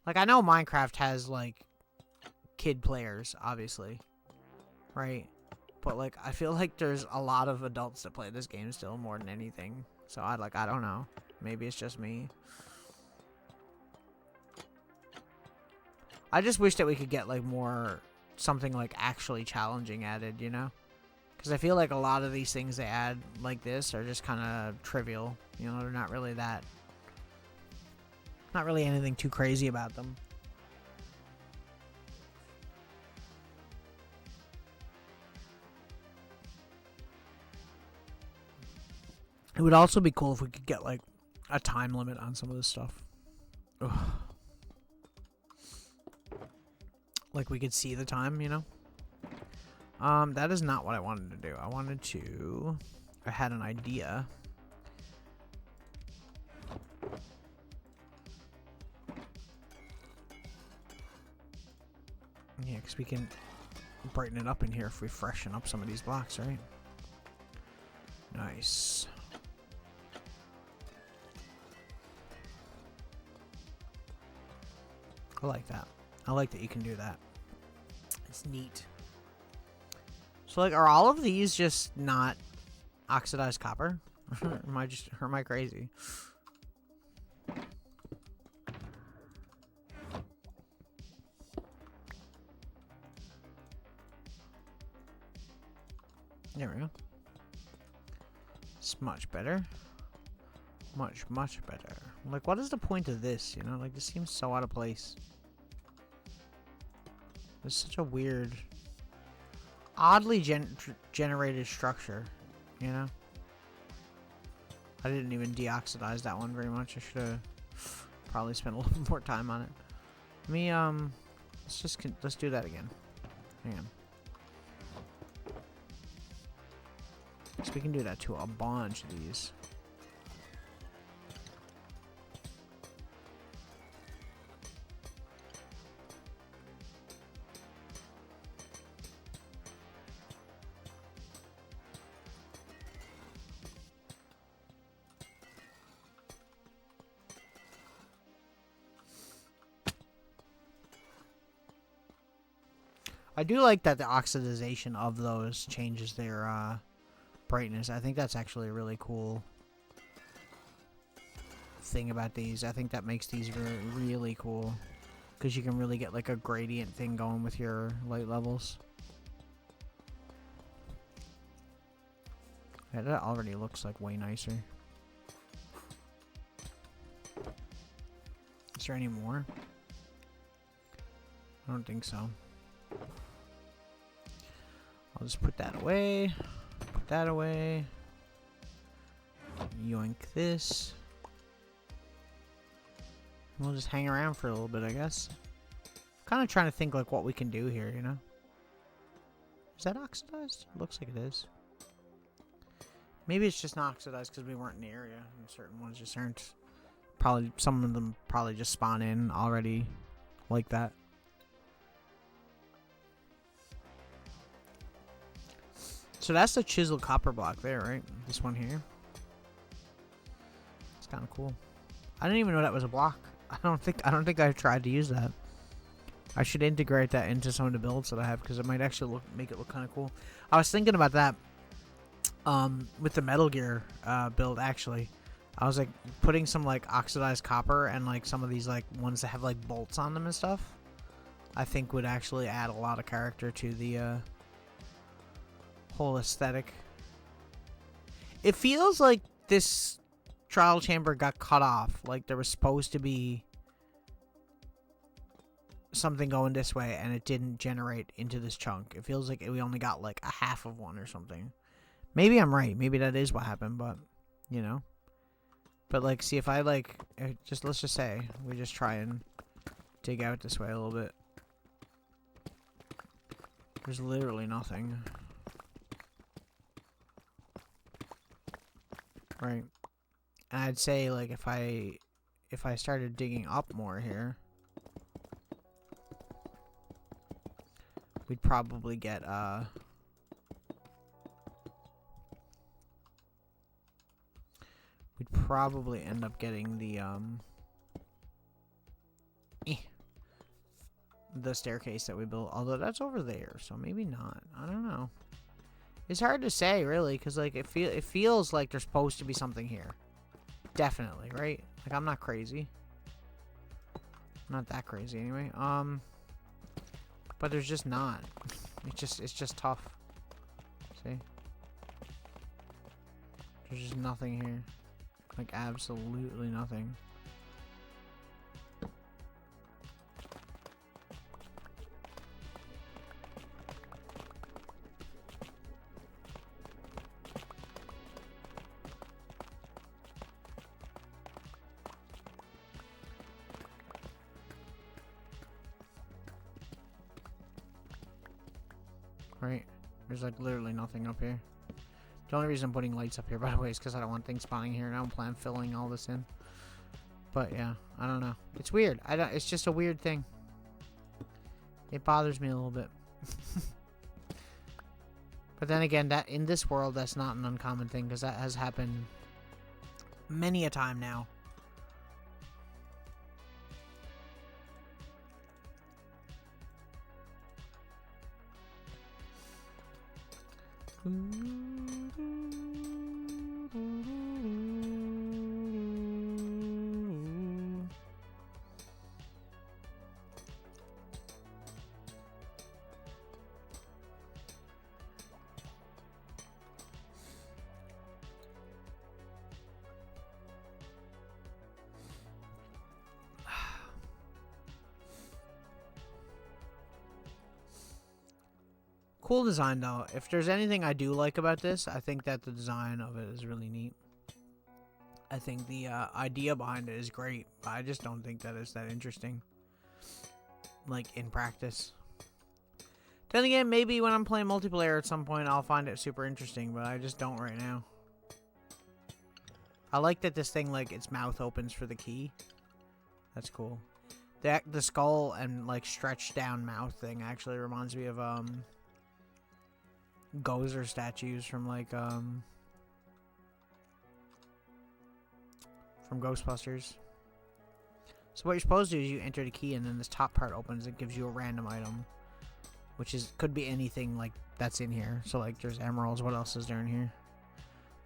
Like, I know Minecraft has, like, kid players, obviously. Right? But, like, I feel like there's a lot of adults that play this game still more than anything. So, I don't know. Maybe it's just me. I just wish that we could get, like, more... something like actually challenging added, you know, because I feel like a lot of these things they add like this are just kind of trivial, you know. They're not really anything too crazy about them. It would also be cool if we could get like a time limit on some of this stuff. Ugh. Like we could see the time, you know? That is not what I wanted to do. I had an idea. Yeah, because we can brighten it up in here if we freshen up some of these blocks, right? Nice. I like that. I like that you can do that. It's neat. So, like, are all of these just not oxidized copper? Am I crazy? There we go. It's much better. Much, much better. Like, what is the point of this, you know? Like, this seems so out of place. It's such a weird, oddly generated structure, you know? I didn't even deoxidize that one very much. I should have probably spent a little more time on it. Let me, let's do that again. Hang on. So we can do that to a bunch of these. I do like that the oxidization of those changes their brightness. I think that's actually a really cool thing about these. I think that makes these really cool because you can really get like a gradient thing going with your light levels. Yeah, that already looks like way nicer. Is there any more? I don't think so. I'll just put that away. Put that away. Yoink this. We'll just hang around for a little bit, I guess. Kind of trying to think like what we can do here, you know? Is that oxidized? It looks like it is. Maybe it's just not oxidized because we weren't in the area. And certain ones just aren't. Probably, some of them probably just spawn in already like that. So that's the chiseled copper block there, right? This one here. It's kind of cool. I didn't even know that was a block. I don't think I've tried to use that. I should integrate that into some of the builds that I have because it might actually make it look kind of cool. I was thinking about that with the Metal Gear build actually. I was like putting some like oxidized copper and like some of these like ones that have like bolts on them and stuff. I think would actually add a lot of character to the whole aesthetic. It feels like this trial chamber got cut off. Like there was supposed to be something going this way and it didn't generate into this chunk. It feels like we only got like a half of one or something. Maybe I'm right. Maybe that is what happened, but you know. But like, see if I like, let's just say we just try and dig out this way a little bit. There's literally nothing. Right. And I'd say like if I started digging up more here, we'd probably get we'd probably end up getting the staircase that we built, although that's over there, so maybe not. I don't know. It's hard to say, really, because like it feels like there's supposed to be something here. Definitely, right? Like I'm not crazy. I'm not that crazy anyway. But there's just not. It's just tough. See? There's just nothing here. Like absolutely nothing. right? There's like literally nothing up here. The only reason I'm putting lights up here, by the way, is because I don't want things spawning here, and I don't plan filling all this in. But yeah, I don't know. It's weird. It's just a weird thing. It bothers me a little bit. But then again, that in this world, that's not an uncommon thing, because that has happened many a time now. Cool design, though. If there's anything I do like about this, I think that the design of it is really neat. I think the idea behind it is great. I just don't think that it's that interesting. Like, in practice. Then again, maybe when I'm playing multiplayer at some point, I'll find it super interesting, but I just don't right now. I like that this thing, like, its mouth opens for the key. That's cool. The skull and, like, stretched down mouth thing actually reminds me of, Gozer statues from, like, from Ghostbusters. So what you're supposed to do is you enter the key, and then this top part opens. It gives you a random item, which could be anything like that's in here. So like there's emeralds. What else is there in here?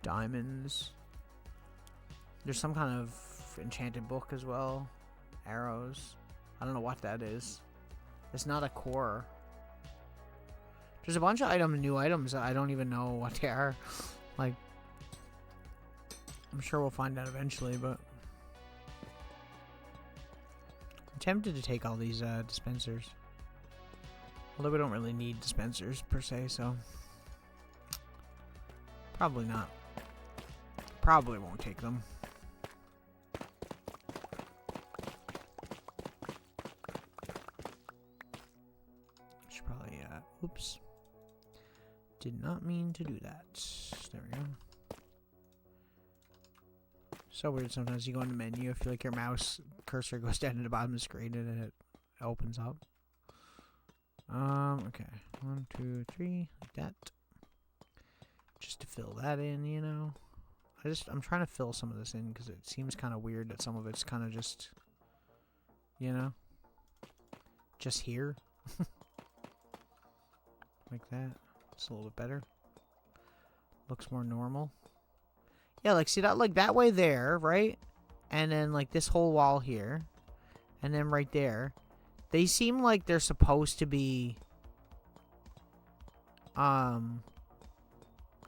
Diamonds. There's some kind of enchanted book as well. Arrows. I don't know what that is. It's not a core. There's a bunch of new items that I don't even know what they are. Like, I'm sure we'll find out eventually, but I'm tempted to take all these dispensers. Although we don't really need dispensers per se, so probably not. Probably won't take them. Should probably, oops. Did not mean to do that. There we go. So weird sometimes you go in the menu, I feel like your mouse cursor goes down to the bottom of the screen and then it opens up. Okay. 1, 2, 3, like that. Just to fill that in, you know. I'm trying to fill some of this in because it seems kind of weird that some of it's kind of just, you know, just here. Like that. It's a little bit better. Looks more normal. Yeah, like, see that, like, that way there, right? And then, like, this whole wall here. And then right there. They seem like they're supposed to be,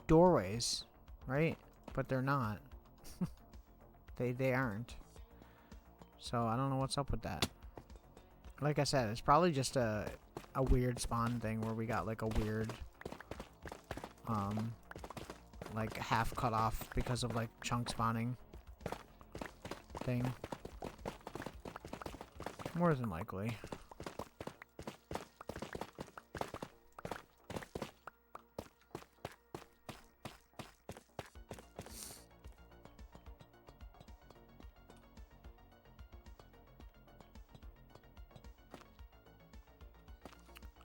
doorways, right? But they're not. They aren't. So, I don't know what's up with that. Like I said, it's probably just a weird spawn thing where we got, like, a weird, like half cut off because of like chunk spawning thing. More than likely.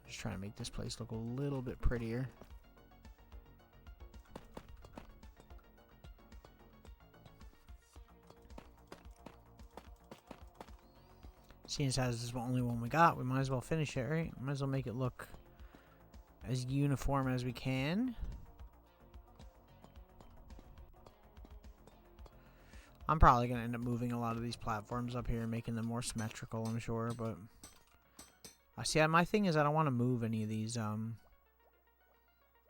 Just trying to make this place look a little bit prettier. Seeing as this is the only one we got, we might as well finish it, right? Might as well make it look as uniform as we can. I'm probably going to end up moving a lot of these platforms up here and making them more symmetrical, I'm sure, but I see, my thing is I don't want to move any of these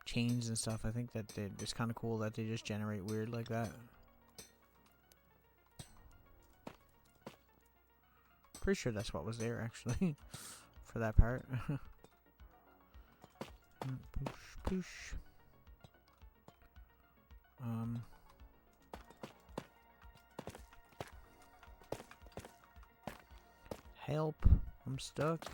chains and stuff. I think that it's kind of cool that they just generate weird like that. Pretty sure that's what was there, actually, for that part. Push, push. Help. I'm stuck.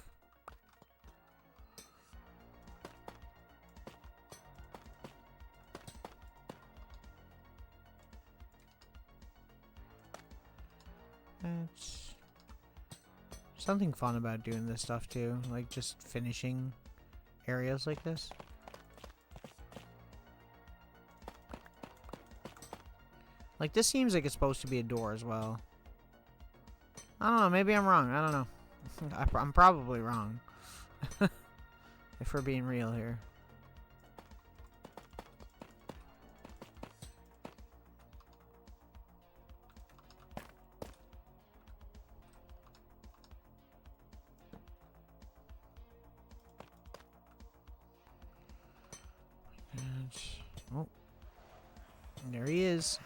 Something fun about doing this stuff too, like just finishing areas like this. Like this seems like it's supposed to be a door as well. I don't know, maybe I'm wrong, I don't know. I'm probably wrong. If we're being real here. Oh, there he is.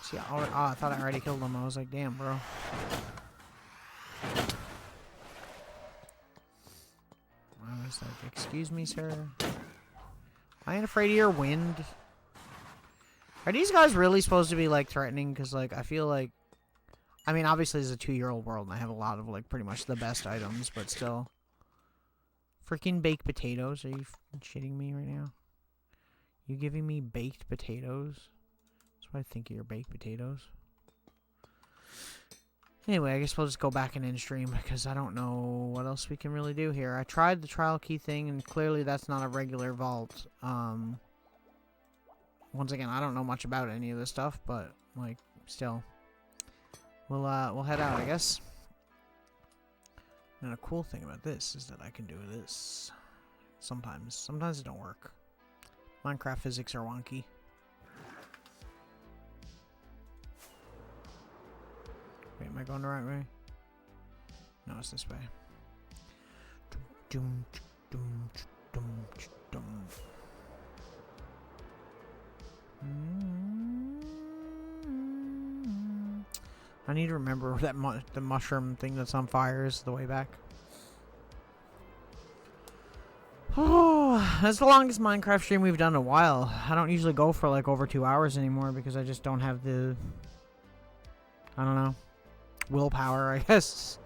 See, I thought I already killed him. I was like, damn, bro. I was like, excuse me, sir. I ain't afraid of your wind. Are these guys really supposed to be, like, threatening? Because, like, I feel like... I mean, obviously, it's a 2-year-old world, and I have a lot of, like, pretty much the best items, but still... Freaking baked potatoes. Are you shitting me right now? You giving me baked potatoes? That's what I think of your baked potatoes. Anyway, I guess we'll just go back and end stream because I don't know what else we can really do here. I tried the trial key thing and clearly that's not a regular vault. Once again, I don't know much about any of this stuff, but like still. We'll head out, I guess. And a cool thing about this is that I can do this. Sometimes it don't work. Minecraft physics are wonky. Wait, am I going the right way? No, it's this way. I need to remember that the mushroom thing that's on fire is the way back. Oh, that's the longest Minecraft stream we've done in a while. I don't usually go for like over 2 hours anymore because I just don't have the... I don't know. Willpower, I guess.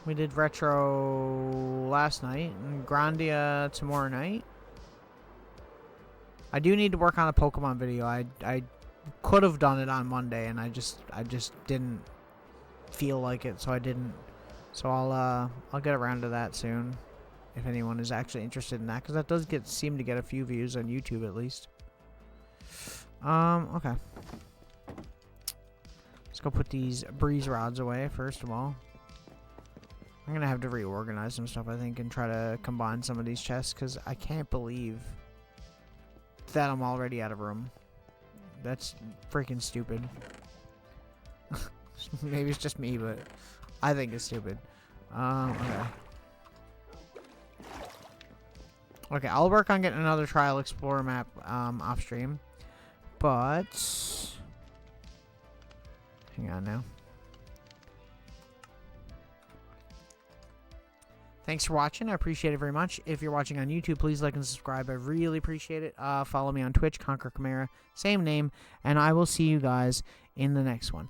We did retro last night and Grandia tomorrow night. I do need to work on a Pokemon video. I could have done it on Monday and I just didn't feel like it, so I didn't. So I'll get around to that soon if anyone is actually interested in that, because that does seem to get a few views on YouTube at least. Okay. Let's go put these breeze rods away first of all. I'm gonna have to reorganize some stuff, I think, and try to combine some of these chests, because I can't believe that I'm already out of room. That's freaking stupid. Maybe it's just me, but I think it's stupid. Okay. Okay, I'll work on getting another Trial Explorer map off stream. But hang on now. Thanks for watching. I appreciate it very much. If you're watching on YouTube, please like and subscribe. I really appreciate it. Follow me on Twitch, ConkerChimera, same name, and I will see you guys in the next one.